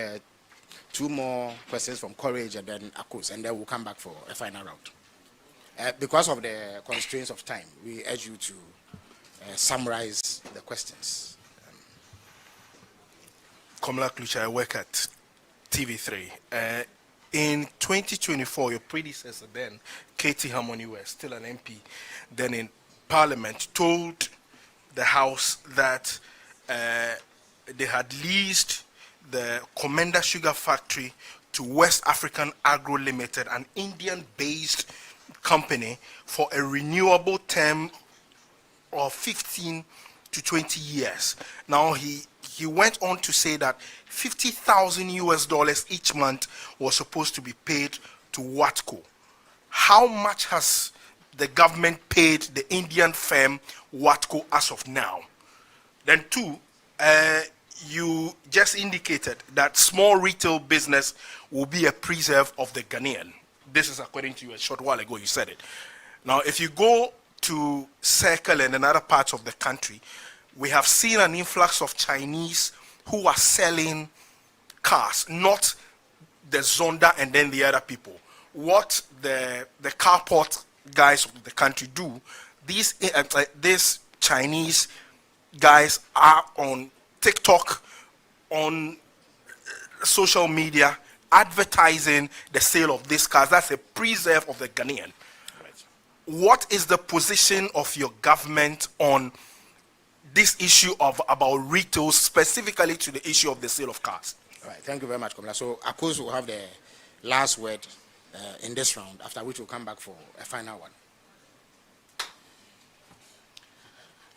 2 more questions from Courage and then Akos, and then we'll come back for a final round. Because of the constraints of time, we urge you to summarize the questions. Komla Klucha, I work at TV3. In 2024, your predecessor then, Katie Harmony West, still an MP, then in Parliament, told the House that they had leased the Commander Sugar Factory to West African Agro Limited, an Indian-based company, for a renewable term of 15 to 20 years. Now, he went on to say that $50,000 each month was supposed to be paid to Watco. How much has the government paid the Indian firm Watco as of now? Then 2, you just indicated that small retail business will be a preserve of the Ghanaian. This is according to you a short while ago, you said it. Now, if you go to Circle and other parts of the country, we have seen an influx of Chinese who are selling cars, not the Zonda and then the other people. What the carport guys of the country do, these Chinese guys are on TikTok, on social media, advertising the sale of these cars. That's a preserve of the Ghanaian. Right. What is the position of your government on this issue about retail, specifically to the issue of the sale of cars? All right, thank you very much, Komla. So, Akos will have the last word in this round, after which we'll come back for a final one.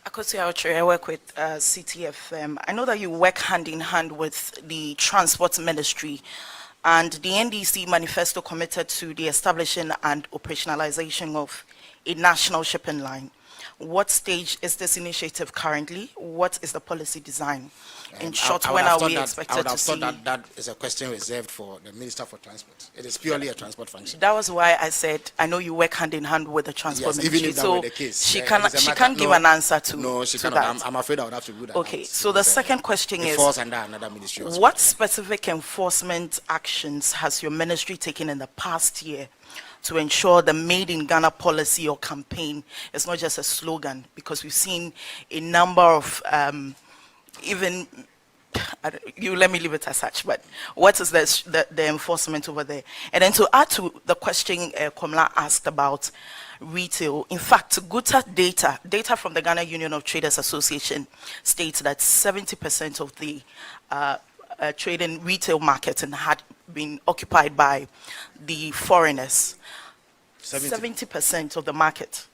Ofosu-Adjare, I work with CTFM. I know that you work hand in hand with the Transport Ministry, and the NDC manifesto committed to the establishing and operationalization of a national shipping line. What stage is this initiative currently? What is the policy design? In short, when are we expected to see? I would have thought that is a question reserved for the Minister for Transport. It is purely a transport function. That was why I said I know you work hand in hand with the Transport Ministry. Even if that were the case, she can't give an answer to No, she to cannot. that. I'm afraid I would have to do that. Okay, so the second question it is, falls under another ministry also. what specific enforcement actions has your ministry taken in the past year to ensure the Made in Ghana policy or campaign is not just a slogan? Because we've seen a number of you let me leave it as such, but what is the enforcement over there? And then to add to the question Komla asked about retail, in fact, GUTA data from the Ghana Union of Traders Association states that 70% of the trading retail market and had been occupied by the foreigners. 70% of the market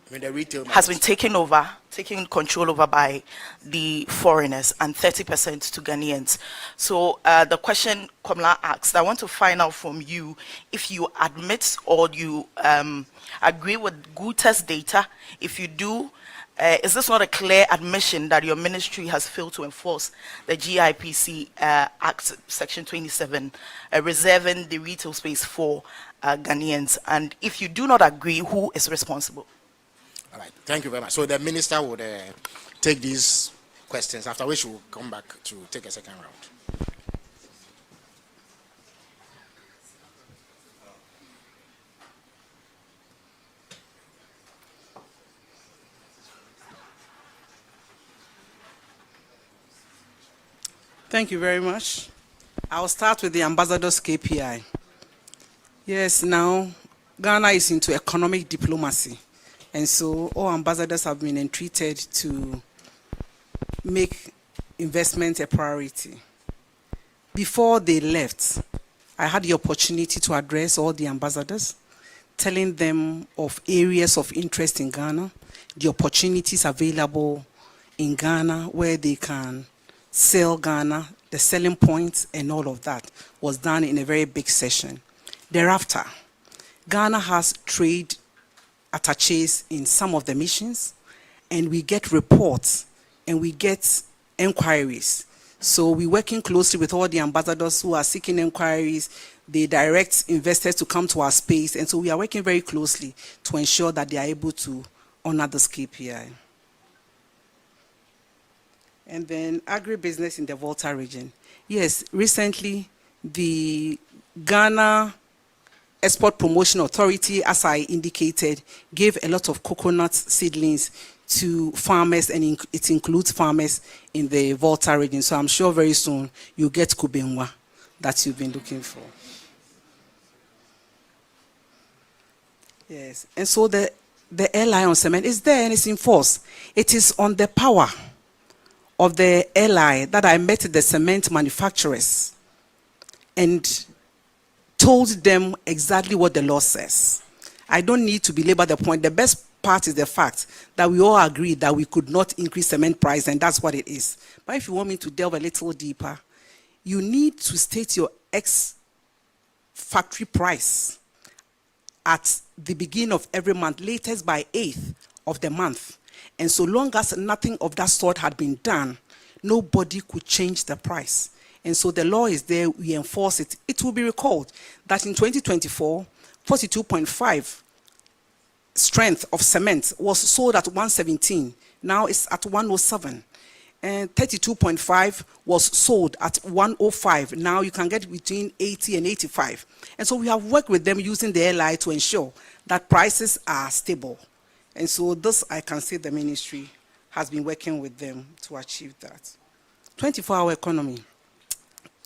I mean, the retail has market. been taken control over by the foreigners, and 30% to Ghanaians. So the question Komla asked, I want to find out from you if you admit or you agree with Guterres data. If you do, is this not a clear admission that your ministry has failed to enforce the GIPC Act Section 27, reserving the retail space for Ghanaians? And if you do not agree, who is responsible? All right, thank you very much. So the minister would take these questions, after which we'll come back to take a second round. Thank you very much. I'll start with the ambassador's KPI. Yes, now Ghana is into economic diplomacy. And so all ambassadors have been entreated to make investment a priority. Before they left, I had the opportunity to address all the ambassadors, telling them of areas of interest in Ghana, the opportunities available in Ghana where they can sell Ghana, the selling points and all of that was done in a very big session. Thereafter, Ghana has trade attaches in some of the missions, and we get reports and we get inquiries. So we're working closely with all the ambassadors who are seeking inquiries. They direct investors to come to our space, and so we are working very closely to ensure that they are able to honor this KPI. And then agribusiness in the Volta region. Yes, recently the Ghana Export Promotion Authority, as I indicated, gave a lot of coconut seedlings to farmers, and it includes farmers in the Volta region. So I'm sure very soon you'll get Kubenwa that you've been looking for. Yes, and so the LI on cement is there and it's in force. It is on the power of the LI that I met the cement manufacturers and told them exactly what the law says. I don't need to belabor the point. The best part is the fact that we all agreed that we could not increase cement price, and that's what it is. But if you want me to delve a little deeper, you need to state your ex-factory price at the beginning of every month, latest by 8th of the month. And so long as nothing of that sort had been done, nobody could change the price. And so the law is there, we enforce it. It will be recalled that in 2024, 42.5 strength of cement was sold at 117. Now it's at 107. And 32.5 was sold at 105. Now you can get between 80 and 85. And so we have worked with them using the LI to ensure that prices are stable. And so this, I can say the ministry has been working with them to achieve that. 24-hour economy.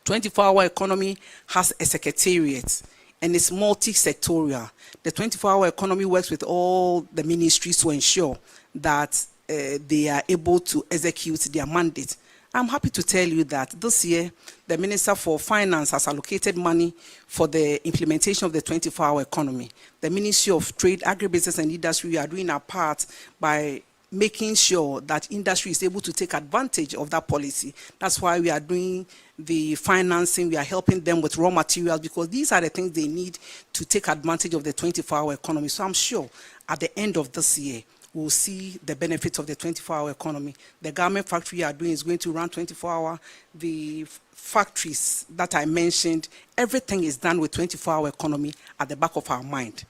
24-hour economy has a secretariat and it's multi-sectorial. The 24-hour economy works with all the ministries to ensure that they are able to execute their mandate. I'm happy to tell you that this year, the Minister for Finance has allocated money for the implementation of the 24-hour economy. The Ministry of Trade, Agribusiness and Industry, we are doing our part by making sure that industry is able to take advantage of that policy. That's why we are doing the financing, we are helping them with raw materials, because these are the things they need to take advantage of the 24-hour economy. So I'm sure at the end of this year, we'll see the benefits of the 24-hour economy. The garment factory we are doing is going to run 24-hour. The factories that I mentioned, everything is done with 24-hour economy at the back of our mind.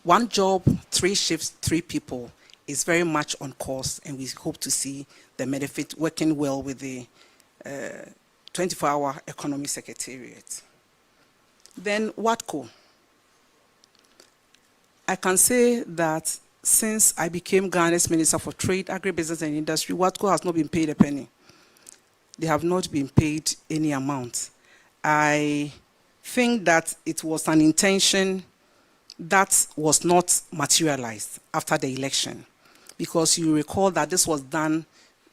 One job, 3 shifts, 3 people is very much on course, and we hope to see the benefit working well with the 24-hour economy secretariat. Then WATCO. I can say that since I became Ghana's Minister for Trade, Agribusiness and Industry, WATCO has not been paid a penny. They have not been paid any amount. I think that it was an intention that was not materialized after the election, because you recall that this was done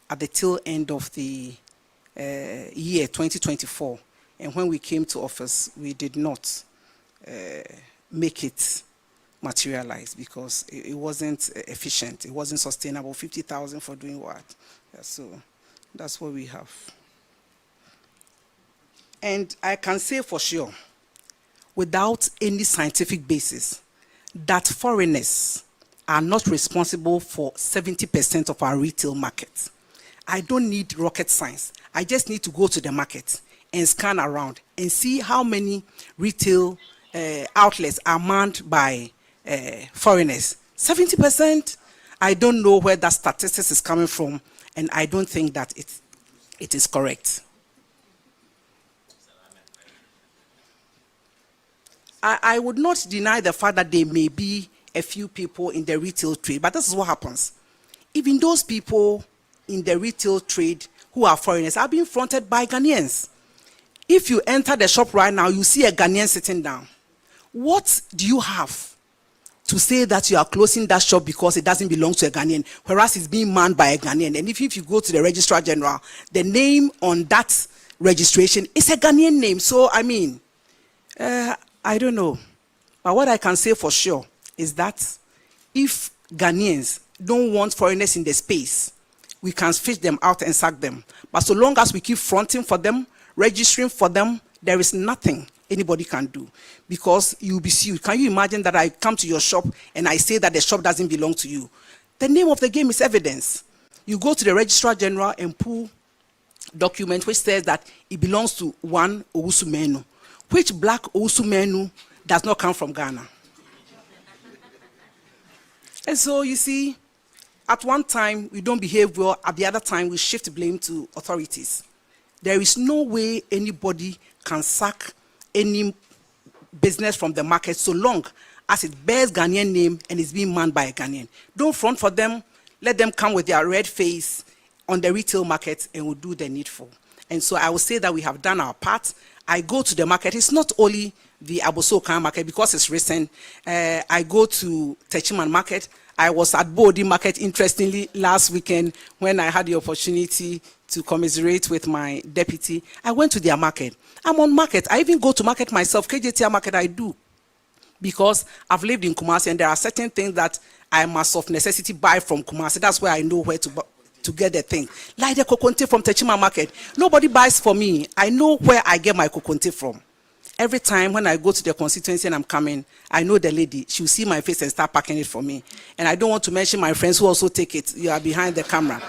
at the tail end of the year 2024, and when we came to office, we did not make it materialize because it wasn't efficient, it wasn't sustainable. 50,000 for doing what? Yeah, so that's what we have. And I can say for sure, without any scientific basis, that foreigners are not responsible for 70% of our retail market. I don't need rocket science. I just need to go to the market and scan around and see how many retail outlets are manned by foreigners. 70%, I don't know where that statistics is coming from, and I don't think that it is correct. I would not deny the fact that there may be a few people in the retail trade, but this is what happens. Even those people in the retail trade who are foreigners are being fronted by Ghanaians. If you enter the shop right now, you see a Ghanaian sitting down. What do you have to say that you are closing that shop because it doesn't belong to a Ghanaian, whereas it's being manned by a Ghanaian? And if you go to the Registrar General, the name on that registration is a Ghanaian name. So, I mean, I don't know. But what I can say for sure is that if Ghanaians don't want foreigners in the space, we can fish them out and sack them. But so long as we keep fronting for them, registering for them, there is nothing anybody can do, because you'll be sued. Can you imagine that I come to your shop and I say that the shop doesn't belong to you? The name of the game is evidence. You go to the Registrar General and pull document which says that it belongs to one Ofosu-Adjare. Which black Ofosu-Adjare does not come from Ghana? And so you see, at one time we don't behave well, at the other time we shift blame to authorities. There is no way anybody can sack any business from the market so long as it bears Ghanaian name and is being manned by a Ghanaian. Don't front for them, let them come with their red face on the retail market and we'll do the needful. And so I will say that we have done our part. I go to the market. It's not only the Aboso-Okan market because it's recent. I go to Techiman market. I was at Bodi market, interestingly, last weekend when I had the opportunity to commiserate with my deputy. I went to their market. I'm on market. I even go to market myself. KJTR market I do, because I've lived in Kumasi and there are certain things that I must of necessity buy from Kumasi. That's where I know where to get the thing. Like the kokonte from Techiman market. Nobody buys for me. I know where I get my kokonte from. Every time when I go to the constituency and I'm coming, I know the lady. She'll see my face and start packing it for me. And I don't want to mention my friends who also take it. You are behind the camera.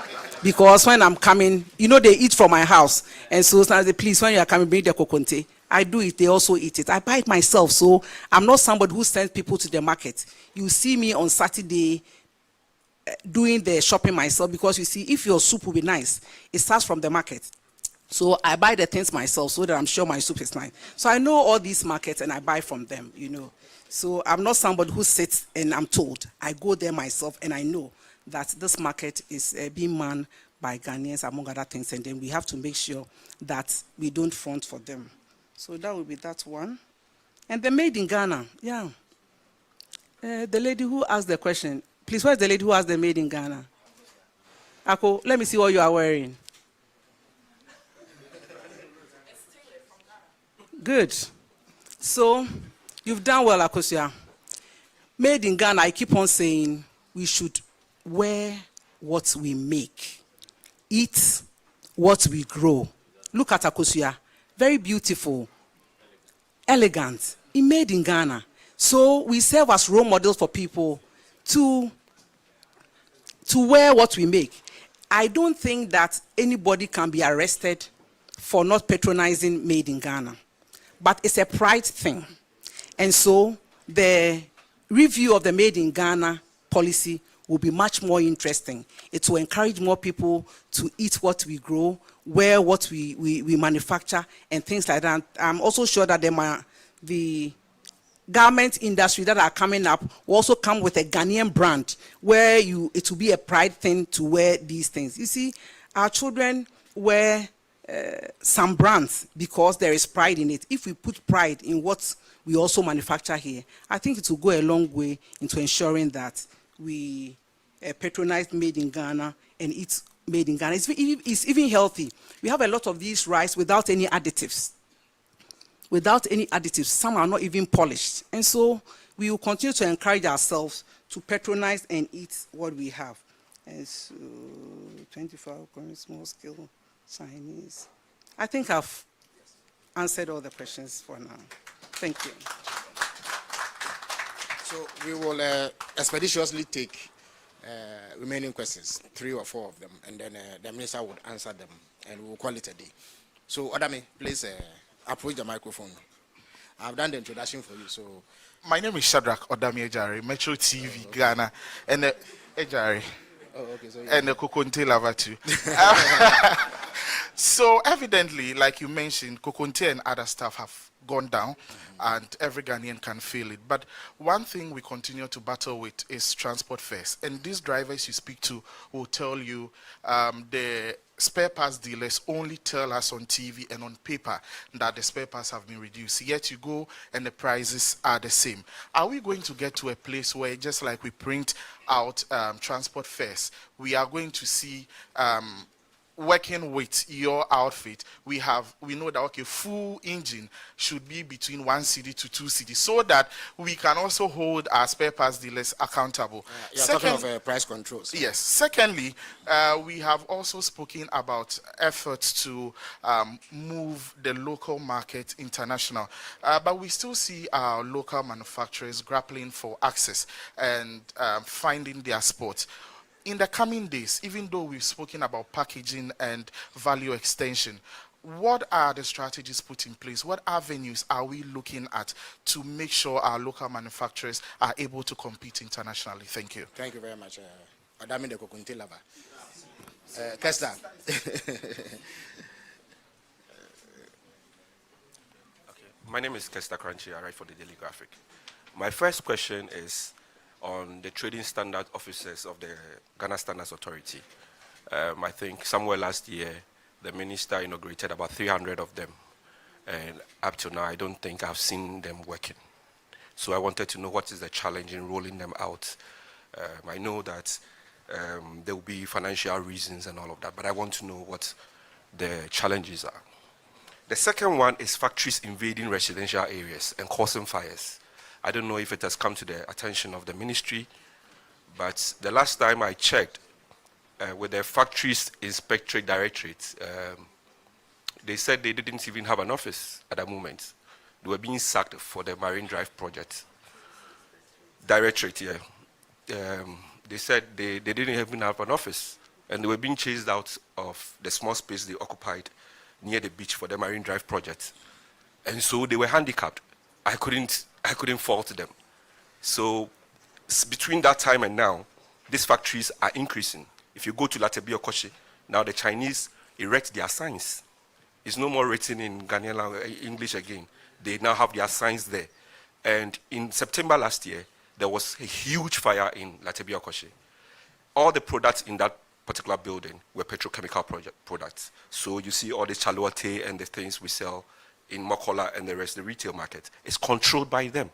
Because when I'm coming, you know, they eat from my house. And so I say, please, when you are coming, bring the kokonte. I do it. They also eat it. I buy it myself. So I'm not somebody who sends people to the market. You see me on Saturday doing the shopping myself, because you see, if your soup will be nice, it starts from the market. So I buy the things myself so that I'm sure my soup is nice. So I know all these markets and I buy from them, you know. So I'm not somebody who sits and I'm told. I go there myself and I know that this market is being manned by Ghanaians, among other things, and then we have to make sure that we don't front for them. So that will be that one. And the made in Ghana, yeah. The lady who asked the question, please, where's the lady who asked the made in Ghana? Ako, let me see what you are wearing. Good. So, you've done well, Akosia. Made in Ghana, I keep on saying we should wear what we make, eat what we grow. Look at Akosia. Very beautiful, elegant, made in Ghana. So, we serve as role models for people to wear what we make. I don't think that anybody can be arrested for not patronizing made in Ghana. But it's a pride thing. And so the review of the Made in Ghana policy will be much more interesting. It will encourage more people to eat what we grow, wear what we manufacture, and things like that. I'm also sure that the garment industry that are coming up will also come with a Ghanaian brand where it will be a pride thing to wear these things. You see, our children wear some brands because there is pride in it. If we put pride in what we also manufacture here, I think it will go a long way into ensuring that we patronize made in Ghana and eat made in Ghana. It's even healthy. We have a lot of these rice without any additives. Without any additives. Some are not even polished. And so we will continue to encourage ourselves to patronize and eat what we have. And so 25 small scale Chinese. I think I've answered all the questions for now. Thank you. So we will expeditiously take remaining questions, 3 or 4 of them, and then the minister would answer them, and we will call it a day. So, Odame, please approach the microphone. I've done the introduction for you. So, My name is Shadrach Odami-Adjare, Metro TV Ghana, and Adjare. oh, okay, so And the Kokonte Lava too. So evidently, like you mentioned, Kokonte and other stuff have gone down, and every Ghanaian can feel it. But one thing we continue to battle with is transport fares. And these drivers you speak to will tell you the spare parts dealers only tell us on TV and on paper that the spare parts have been reduced. Yet you go and the prices are the same. Are we going to get to a place where, just like we print out transport fares, we are going to see working with your outfit, we know that, okay, full engine should be between 1 cedi to 2 cedi, so that we can also hold our spare parts dealers accountable. you're talking of price controls. Yes. Secondly, we have also spoken about efforts to move the local market international, but we still see our local manufacturers grappling for access and finding their spot. In the coming days, even though we've spoken about packaging and value extension, what are the strategies put in place? What avenues are we looking at to make sure our local manufacturers are able to compete internationally? Thank you. Thank you very much, Adami de Kokunte Lava. Kester. My name is Kester Crunchy. I write for the Daily Graphic. My first question is on the trading standard officers of the Ghana Standards Authority. I think somewhere last year, the minister inaugurated about 300 of them. And up to now, I don't think I've seen them working. So I wanted to know what is the challenge in rolling them out. I know that there will be financial reasons and all of that, but I want to know what the challenges are. The second one is factories invading residential areas and causing fires. I don't know if it has come to the attention of the ministry, but the last time I checked with the Factories Inspectorate Directorate, they said they didn't even have an office at the moment. They were being sacked for the Marine Drive project. Directorate, yeah. They said they didn't even have an office, and they were being chased out of the small space they occupied near the beach for the Marine Drive project. And so they were handicapped. I couldn't fault them. So between that time and now, these factories are increasing. If you go to Latebia Koshi, now the Chinese erect their signs. It's no more written in Ghanaian English again. They now have their signs there. And in September last year, there was a huge fire in Latebia Koshi. All the products in that particular building were petrochemical products. So you see all the chaluate and the things we sell in Mokola and the rest of the retail market. It's controlled by them.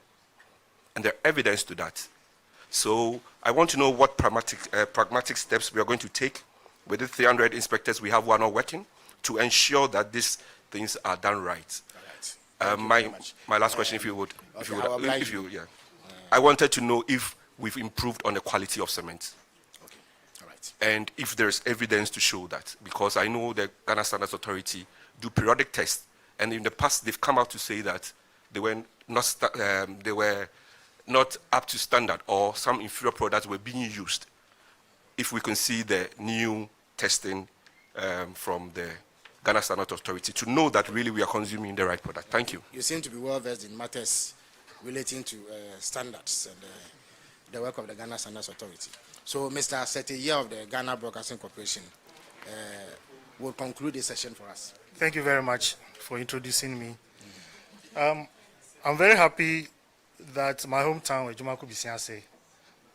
And there are evidence to that. So I want to know what pragmatic steps we are going to take. With the 300 inspectors, we have one not working to ensure that these things are done right. My last question, if you would, I wanted to know if we've improved on the quality of cement. Okay. All right. And if there's evidence to show that, because I know the Ghana Standards Authority do periodic tests, and in the past they've come out to say that they were not up to standard, or some inferior products were being used. If we can see the new testing from the Ghana Standards Authority to know that really we are consuming the right product. Thank you. You seem to be well versed in matters relating to standards and the work of the Ghana Standards Authority. So, Mr. Setiye of the Ghana Broadcasting Corporation will conclude this session for us. Thank you very much for introducing me. I'm very happy that my hometown, Ejumaku Bisianse,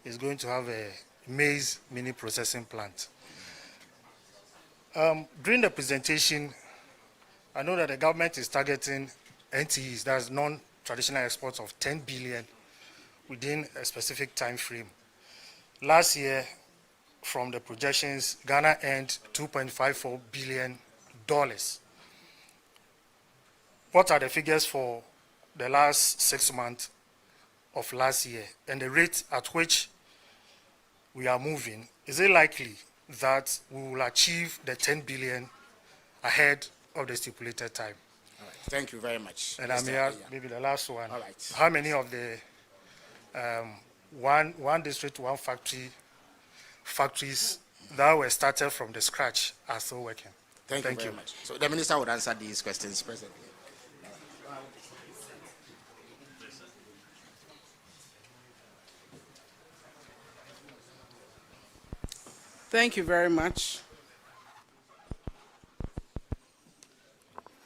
is going to have a maize mini processing plant. During the presentation, I know that the government is targeting NTEs, that's non-traditional exports of 10 billion within a specific time frame. Last year, from the projections, Ghana earned $2.54 billion. What are the figures for the last 6 months of last year and the rate at which we are moving? Is it likely that we will achieve the 10 billion ahead of the stipulated time? All right. Thank you very much. And I may ask maybe the last one. All right. How many of the one district, one factories that were started from the scratch are still working? Thank you very much. So the minister would answer these questions presently. Thank you very much.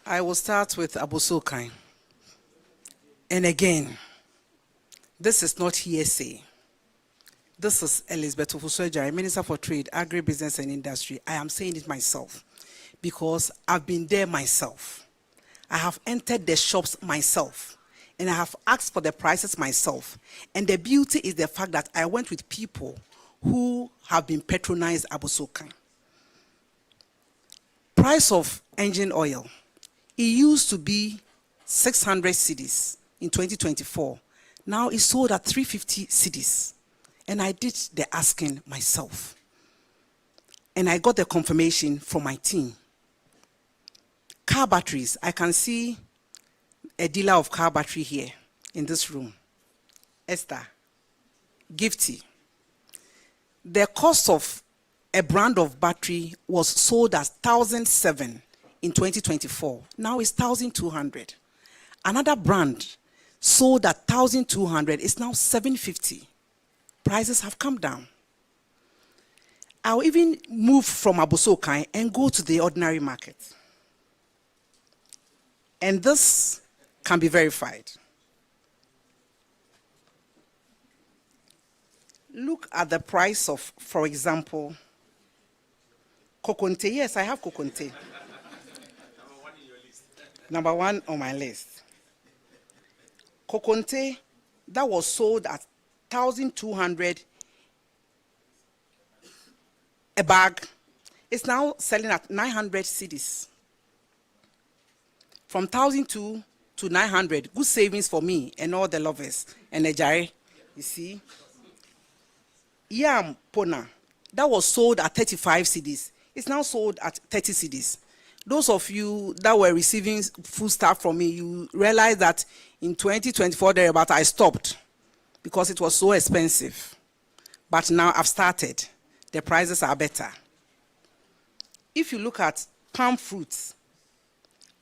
I will start with Ofosu-Adjare. And again, this is not hearsay. This is Elizabeth Ofosu-Adjare, Minister for Trade, Agribusiness and Industry. I am saying it myself because I've been there myself. I have entered the shops myself and I have asked for the prices myself. And the beauty is the fact that I went with people who have been patronized Ofosu-Adjare. Price of engine oil, it used to be 600 cedis in 2024. Now it's sold at 350 cedis. And I did the asking myself. And I got the confirmation from my team. Car batteries, I can see a dealer of car battery here in this room. Esther, Gifty. The cost of a brand of battery was sold as 1,007 in 2024. Now it's 1,200. Another brand sold at 1,200 is now 750. Prices have come down. I'll even move from Ofosu-Adjare and go to the ordinary market. And this can be verified. Look at the price of, for example, Kokonte. Yes, I have Kokonte. Number one on my list. Kokonte, that was sold at 1,200 a bag. It's now selling at 900 cedis. From 1,002 to 900. Good savings for me and all the lovers. And Adjare, you see. Yam Pona, that was sold at 35 cedis. It's now sold at 30 cedis. Those of you that were receiving food stuff from me, you realize that in 2024 thereabout I stopped because it was so expensive. But now I've started. The prices are better. If you look at palm fruits,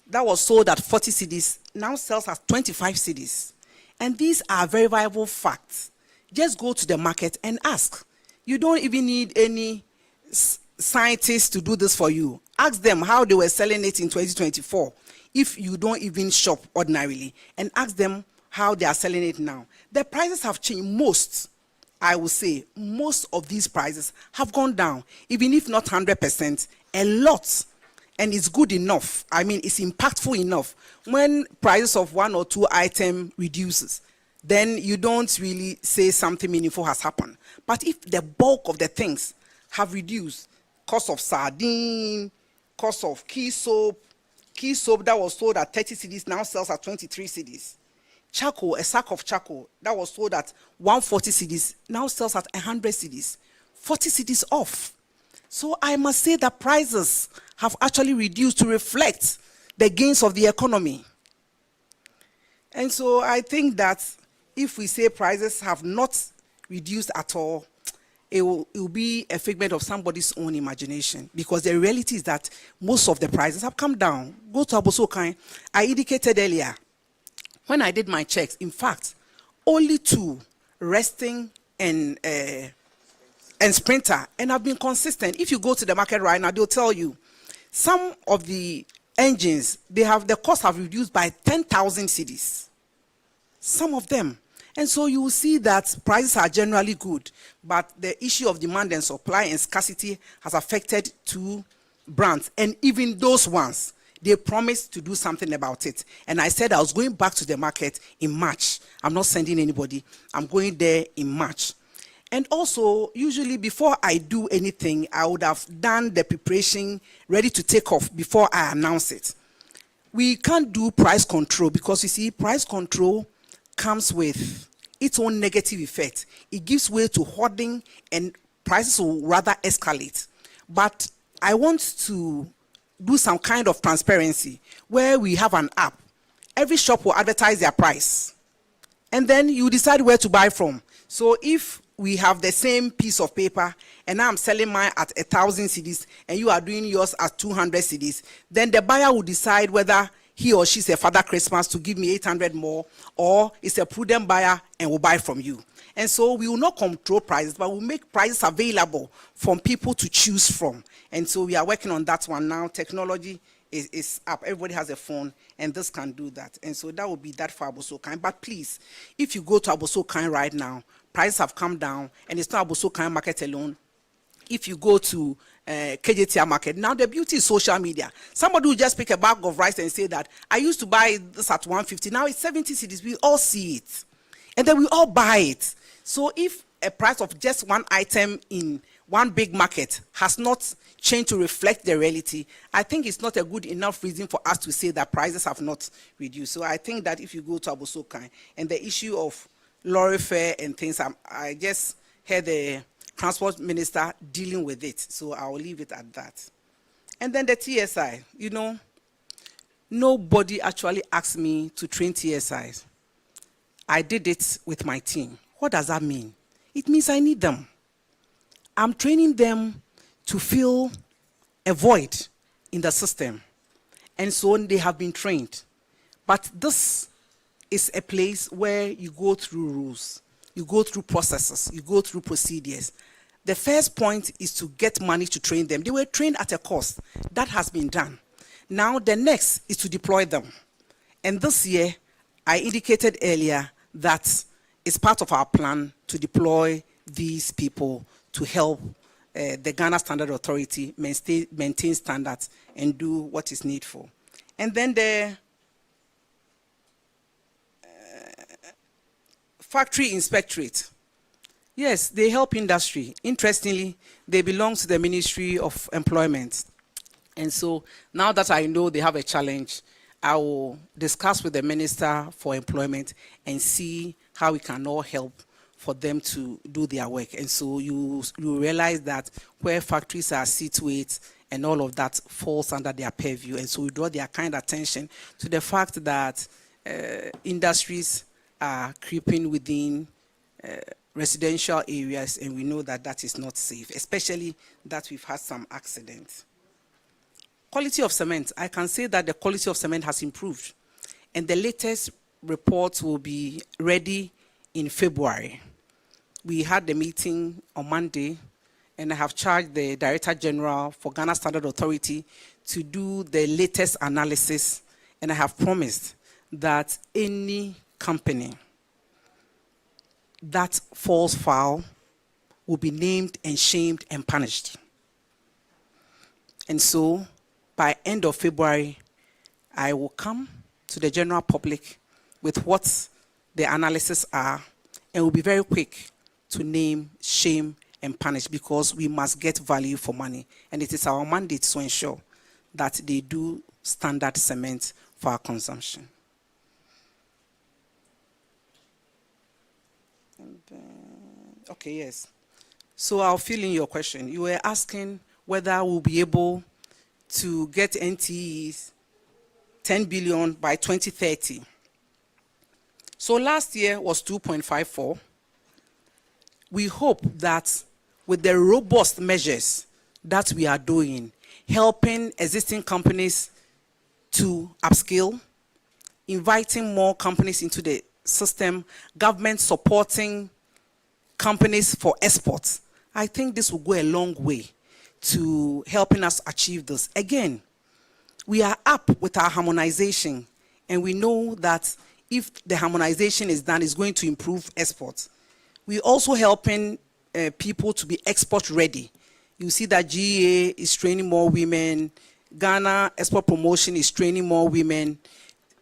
that was sold at 40 cedis, now sells at 25 cedis. And these are very viable facts. Just go to the market and ask. You don't even need any scientists to do this for you. Ask them how they were selling it in 2024 if you don't even shop ordinarily, and ask them how they are selling it now. The prices have changed. Most, I will say, most of these prices have gone down, even if not 100%, a lot. And it's good enough. I mean, it's impactful enough. When prices of one or two items reduces, then you don't really say something meaningful has happened. But if the bulk of the things have reduced, cost of sardine, cost of key soap that was sold at 30 cedis now sells at 23 cedis. Charcoal, a sack of charcoal that was sold at 140 cedis now sells at 100 cedis. 40 cedis off. So I must say that prices have actually reduced to reflect the gains of the economy. And so I think that if we say prices have not reduced at all, it will be a figment of somebody's own imagination, because the reality is that most of the prices have come down. Go to Ofosu-Adjare. I indicated earlier, when I did my checks, in fact, only two, Resting and Sprinter, and I've been consistent. If you go to the market right now, they'll tell you, some of the engines, the costs have reduced by 10,000 cedis. Some of them. And so you will see that prices are generally good, but the issue of demand and supply and scarcity has affected two brands. And even those ones, they promised to do something about it. And I said I was going back to the market in March. I'm not sending anybody. I'm going there in March. And also, usually before I do anything, I would have done the preparation ready to take off before I announce it. We can't do price control because you see, price control comes with its own negative effect. It gives way to hoarding and prices will rather escalate. But I want to do some kind of transparency where we have an app. Every shop will advertise their price. And then you decide where to buy from. So if we have the same piece of paper and I'm selling mine at 1,000 cedis and you are doing yours at 200 cedis, then the buyer will decide whether he or she's a Father Christmas to give me 800 more, or is a prudent buyer and will buy from you. And so we will not control prices, but we'll make prices available for people to choose from. And so we are working on that one now. Technology is up. Everybody has a phone, and this can do that. And so that will be that for Abosokan. But please, if you go to Abosokan right now, prices have come down, and it's not Abosokan market alone. If you go to KJTR market, now the beauty is social media. Somebody will just pick a bag of rice and say that, I used to buy this at 150, now it's 70 cedis. We all see it. And then we all buy it. So if a price of just one item in one big market has not changed to reflect the reality, I think it's not a good enough reason for us to say that prices have not reduced. So I think that if you go to Abosokan and the issue of lorry fare and things, I just heard the transport minister dealing with it. So I will leave it at that. And then the TSI, you know, nobody actually asked me to train TSIs. I did it with my team. What does that mean? It means I need them. I'm training them to fill a void in the system. And so they have been trained. But this is a place where you go through rules, you go through processes, you go through procedures. The first point is to get money to train them. They were trained at a cost. That has been done. Now the next is to deploy them. And this year, I indicated earlier that it's part of our plan to deploy these people to help the Ghana Standard Authority maintain standards and do what is needful. And then the factory inspectorate. Yes, they help industry. Interestingly, they belong to the Ministry of Employment. And so now that I know they have a challenge, I will discuss with the Minister for Employment and see how we can all help for them to do their work. And so you realize that where factories are situated and all of that falls under their purview. And so we draw their kind attention to the fact that industries are creeping within residential areas, and we know that that is not safe, especially that we've had some accidents. Quality of cement, I can say that the quality of cement has improved, and the latest report will be ready in February. We had the meeting on Monday, and I have charged the Director General for Ghana Standard Authority to do the latest analysis, and I have promised that any company that falls foul will be named and shamed and punished. And so, by end of February, I will come to the general public with what the analysis are, and will be very quick to name, shame, and punish, because we must get value for money. And it is our mandate to ensure that they do standard cement for our consumption. Okay, yes. So I'll fill in your question. You were asking whether we'll be able to get NTEs 10 billion by 2030. So last year was 2.54. We hope that with the robust measures that we are doing, helping existing companies to upskill, inviting more companies into the system, government supporting companies for exports, I think this will go a long way to helping us achieve this. Again, we are up with our harmonization, and we know that if the harmonization is done, it's going to improve exports. We're also helping people to be export ready. You see that GEA is training more women, Ghana Export Promotion is training more women,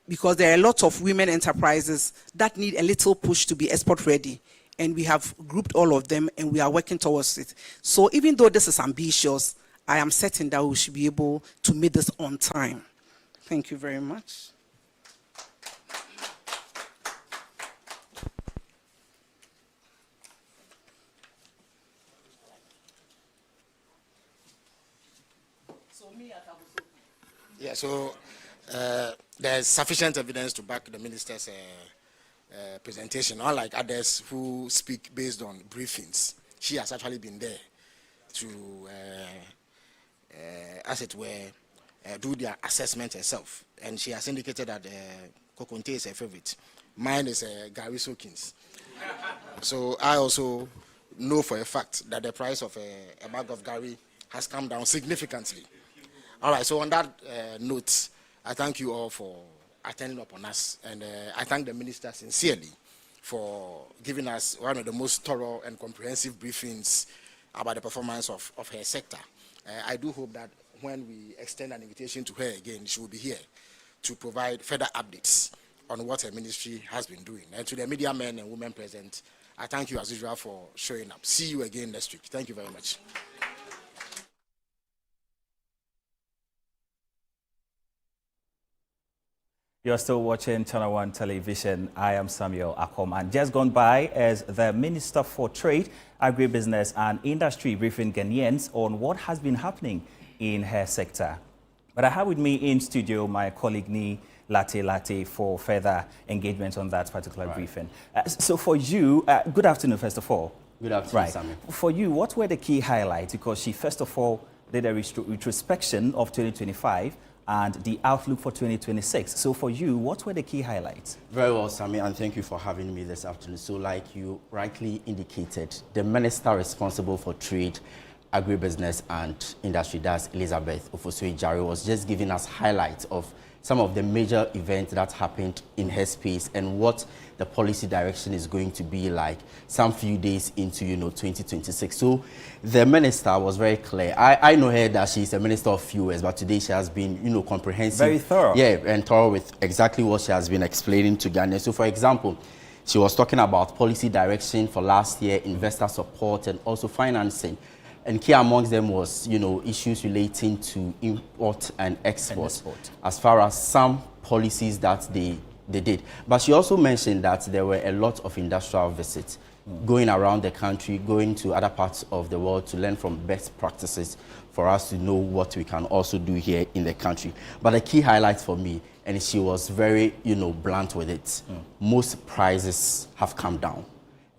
because there are a lot of women enterprises that need a little push to be export ready. and we have grouped all of them, and we are working towards it. So even though this is ambitious, I am certain that we should be able to meet this on time. Thank you very much. Yeah, so there's sufficient evidence to back the minister's presentation, unlike others who speak based on briefings. She has actually been there to, as it were, do their assessment herself. And she has indicated that Kokonte is her favorite. Mine is Gary Sokins. So I also know for a fact that the price of a bag of Gary has come down significantly. All right, so on that note, I thank you all for attending upon us, and I thank the minister sincerely for giving us one of the most thorough and comprehensive briefings about the performance of her sector. I do hope that when we extend an invitation to her again, she will be here to provide further updates on what her ministry has been doing. And to the media men and women present, I thank you as usual for showing up. See you again next week. Thank you very much. You're still watching Channel 1 Television. I am Samuel Akom, and just gone by as the Minister for Trade, Agribusiness and Industry briefing Ghanaians on what has been happening in her sector. But I have with me in studio my colleague Ni Latte for further engagement on that particular briefing. So for you, good afternoon first of all. Good afternoon, Samuel. For you, what were the key highlights? Because she first of all did a retrospection of 2025 and the outlook for 2026. So for you, what were the key highlights? Very well, Sammy, and thank you for having me this afternoon. So like you rightly indicated, the minister responsible for trade, agribusiness and industry, that's Elizabeth Ofosu-Adjare, was just giving us highlights of some of the major events that happened in her space and what the policy direction is going to be like some few days into 2026. So the minister was very clear. I know her that she's a minister of fuels, but today she has been comprehensive, very thorough, and thorough with exactly what she has been explaining to Ghana. So for example, she was talking about policy direction for last year, investor support and also financing. And key amongst them was, issues relating to import and export, as far as some policies that they did. But she also mentioned that there were a lot of industrial visits going around the country, going to other parts of the world to learn from best practices for us to know what we can also do here in the country. But the key highlight for me, and she was very, blunt with it, most prices have come down.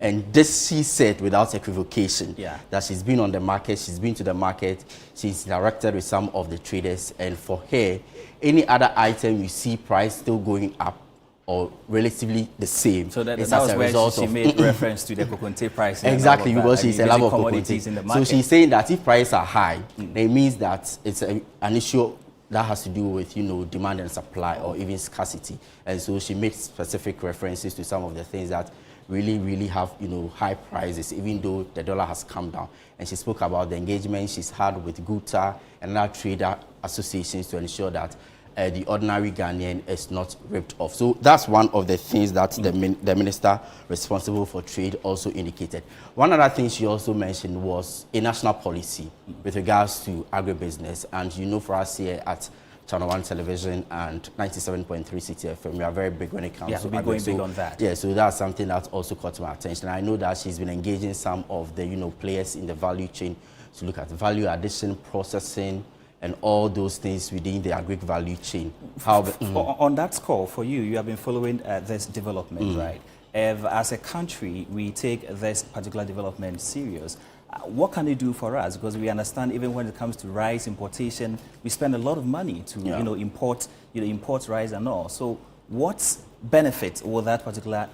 And this she said without equivocation, that she's been on the market, she's been to the market, she's interacted with some of the traders, and for her, any other item you see price still going up or relatively the same. So that was where she made reference to the Kokonte price. Exactly, because she's a lover of commodities in the market. So she's saying that if prices are high, it means that it's an issue that has to do with, demand and supply or even scarcity. And so she made specific references to some of the things that really have high prices, even though the dollar has come down. And she spoke about the engagement she's had with GUTA and other trader associations to ensure that the ordinary Ghanaian is not ripped off. So that's one of the things that the minister responsible for trade also indicated. One other thing she also mentioned was a national policy with regards to agribusiness. And for us here at Channel 1 Television and 97.3 City FM, we are very big when it comes to we're going big on that. Yeah, so that's something that also caught my attention. I know that she's been engaging some of the players in the value chain to look at value addition, processing, and all those things within the agri value chain. On that score, for you have been following this development, right? If as a country we take this particular development serious, what can it do for us? Because we understand even when it comes to rice importation, we spend a lot of money to import rice and all. So what benefit will that particular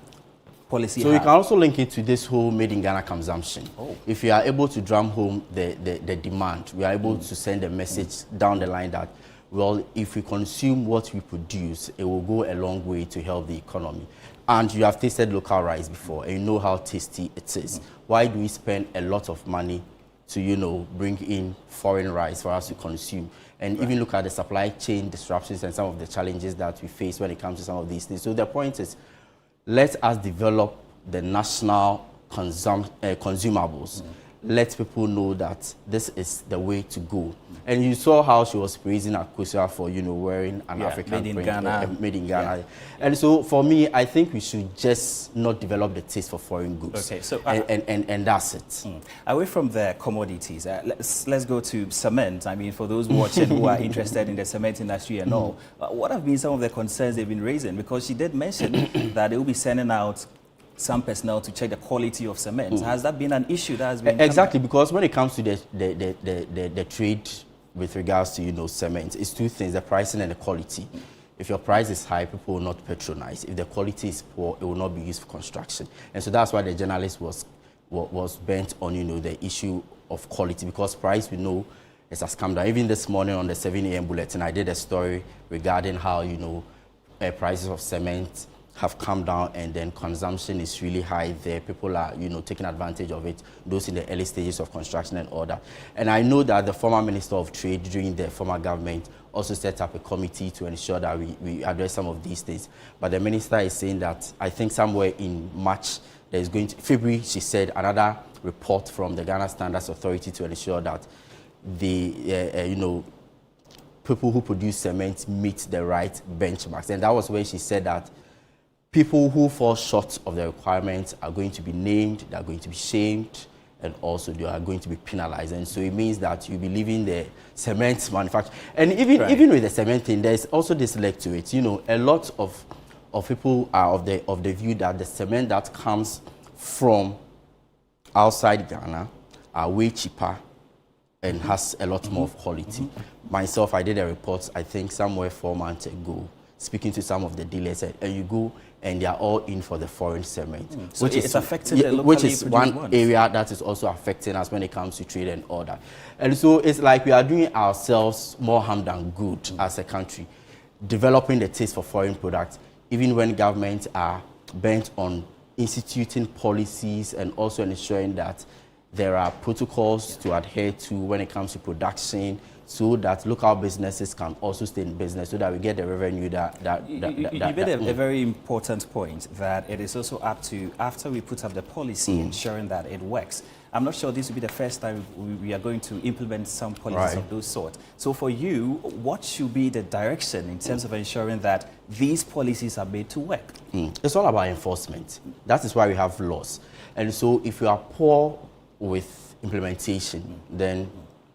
policy have? So we can also link it to this whole made in Ghana consumption. If you are able to drum home the demand, we are able to send a message down the line that, well, if we consume what we produce, it will go a long way to help the economy. And you have tasted local rice before, and you know how tasty it is. Why do we spend a lot of money to, bring in foreign rice for us to consume? And even look at the supply chain disruptions and some of the challenges that we face when it comes to some of these things. So the point is, let us develop the national consumables. Let people know that this is the way to go. And you saw how she was praising Akosua for, wearing an African made in print, Ghana. made in Ghana. And so for me, I think we should just not develop the taste for foreign goods. Okay, so and that's it. Away from the commodities, let's go to cement. I mean, for those watching who are interested in the cement industry and all, what have been some of the concerns they've been raising? Because she did mention that they will be sending out some personnel to check the quality of cement. Has that been an issue that has been exactly, because when it comes to the trade with regards to cement, it's two things: the pricing and the quality. If your price is high, people will not patronize. If the quality is poor, it will not be used for construction. And so that's why the journalist was bent on the issue of quality, because price, we know, it has come down. Even this morning on the 7 a.m. bulletin, I did a story regarding how prices of cement have come down, and then consumption is really high there. People are, taking advantage of it, those in the early stages of construction and all that. And I know that the former Minister of Trade during the former government also set up a committee to ensure that we address some of these things. But the minister is saying that I think somewhere in March, there's going to, February, she said, another report from the Ghana Standards Authority to ensure that the, people who produce cement meet the right benchmarks. And that was when she said that people who fall short of the requirements are going to be named, they are going to be shamed, and also they are going to be penalized. And so it means that you'll be leaving the cement manufacturer. And even with the cement thing, there's also this leg to it. A lot of people are of the view that the cement that comes from outside Ghana are way cheaper and has a lot more of quality. Myself, I did a report, I think somewhere 4 months ago, speaking to some of the dealers, and you go and they are all in for the foreign cement. So it's affecting the locally which is one ones. area that is also affecting us when it comes to trade and all that. And so it's like we are doing ourselves more harm than good as a country, developing the taste for foreign products, even when governments are bent on instituting policies and also ensuring that there are protocols to adhere to when it comes to production, so that local businesses can also stay in business, so that we get the revenue You made a very important point, that it is also up to, after we put up the policy, ensuring that it works. I'm not sure this will be the first time we are going to implement some policies of those sort. So for you, what should be the direction in terms of ensuring that these policies are made to work? It's all about enforcement. That is why we have laws. And so if you are poor with implementation, then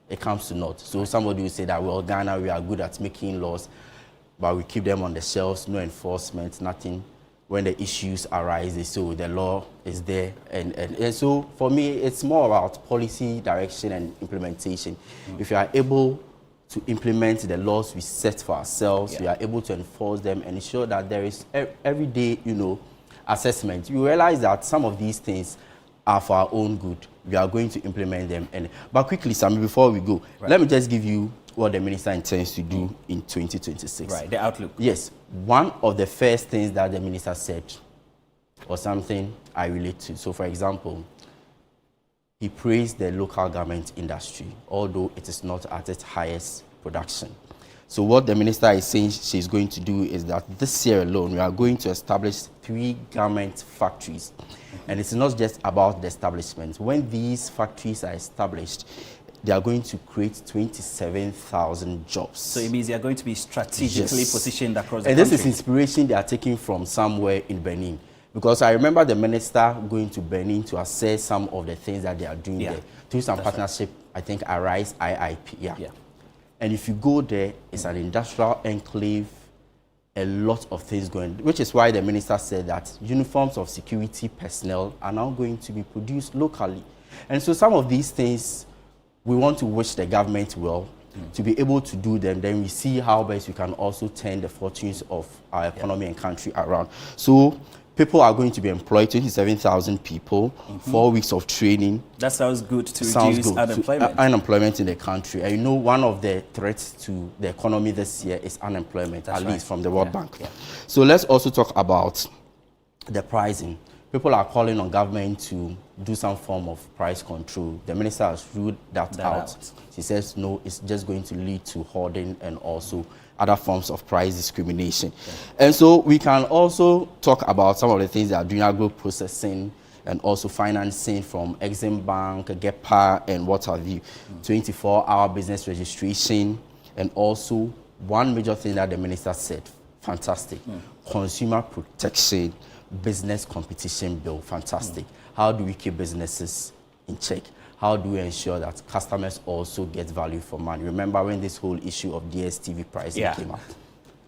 it comes to naught. So somebody will say that, well, Ghana, we are good at making laws, but we keep them on the shelves, no enforcement, nothing. When the issues arise, so the law is there. And so for me, it's more about policy direction and implementation. If you are able to implement the laws we set for ourselves, we are able to enforce them and ensure that there is everyday, assessment. You realize that some of these things are for our own good. We are going to implement them. But quickly, Sammy, before we go, let me just give you what the minister intends to do in 2026. Right, the outlook. Yes. One of the first things that the minister said was something I relate to. So, for example, he praised the local government industry, although it is not at its highest production. So what the minister is saying she's going to do is that this year alone, we are going to establish 3 garment factories. And it's not just about the establishment. When these factories are established, they are going to create 27,000 jobs. So it means they are going to be strategically positioned across the country. And this is inspiration they are taking from somewhere in Benin. Because I remember the minister going to Benin to assess some of the things that they are doing there. Through some partnership, I think Arise IIP. And if you go there, it's an industrial enclave, a lot of things going, which is why the minister said that uniforms of security personnel are now going to be produced locally. And so some of these things, we want to wish the government well to be able to do them. Then we see how best we can also turn the fortunes of our economy and country around. So people are going to be employed, 27,000 people, 4 weeks of training. That sounds good to reduce unemployment. Unemployment in the country. And one of the threats to the economy this year is unemployment, at least from the World Bank. So let's also talk about the pricing. People are calling on government to do some form of price control. The minister has ruled that out. She says, no, it's just going to lead to hoarding and also other forms of price discrimination. And so we can also talk about some of the things that are doing agro-processing and also financing from Exim Bank, GEPA, and what have you. 24-hour business registration, and also one major thing that the minister said, fantastic, consumer protection, business competition bill, fantastic. How do we keep businesses in check? How do we ensure that customers also get value for money? Remember when this whole issue of DSTV pricing came up?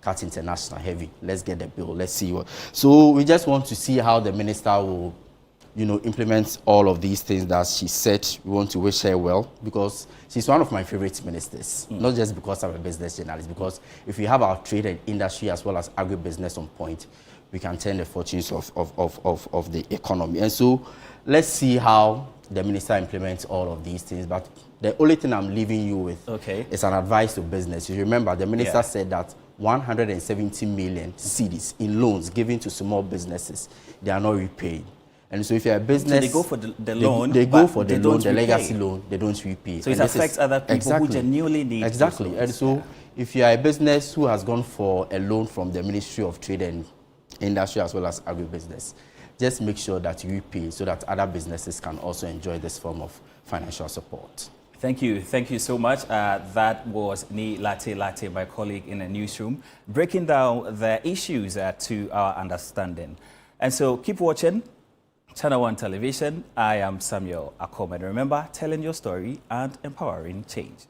Cut International heavy. Let's get the bill. Let's see what. So we just want to see how the minister will, implement all of these things that she said. We want to wish her well because she's one of my favorite ministers. Not just because I'm a business journalist, because if we have our trade and industry as well as agribusiness on point, we can turn the fortunes of the economy. And so let's see how the minister implements all of these things. But the only thing I'm leaving you with is an advice to business. You remember the minister said that 170 million cedis in loans given to small businesses, they are not repaid. And so if you're a business... So they go for the loan, they go for the loan, the repay. legacy loan, they don't repay. So it affects other people who genuinely need Exactly. those And loans. so if you are a business who has gone for a loan from the Ministry of Trade and Industry as well as agribusiness, just make sure that you repay so that other businesses can also enjoy this form of financial support. Thank you so much. That was Ni Latte, my colleague in the newsroom, breaking down the issues to our understanding. And so keep watching Channel One Television. I am Samuel Akom, and remember, telling your story and empowering change.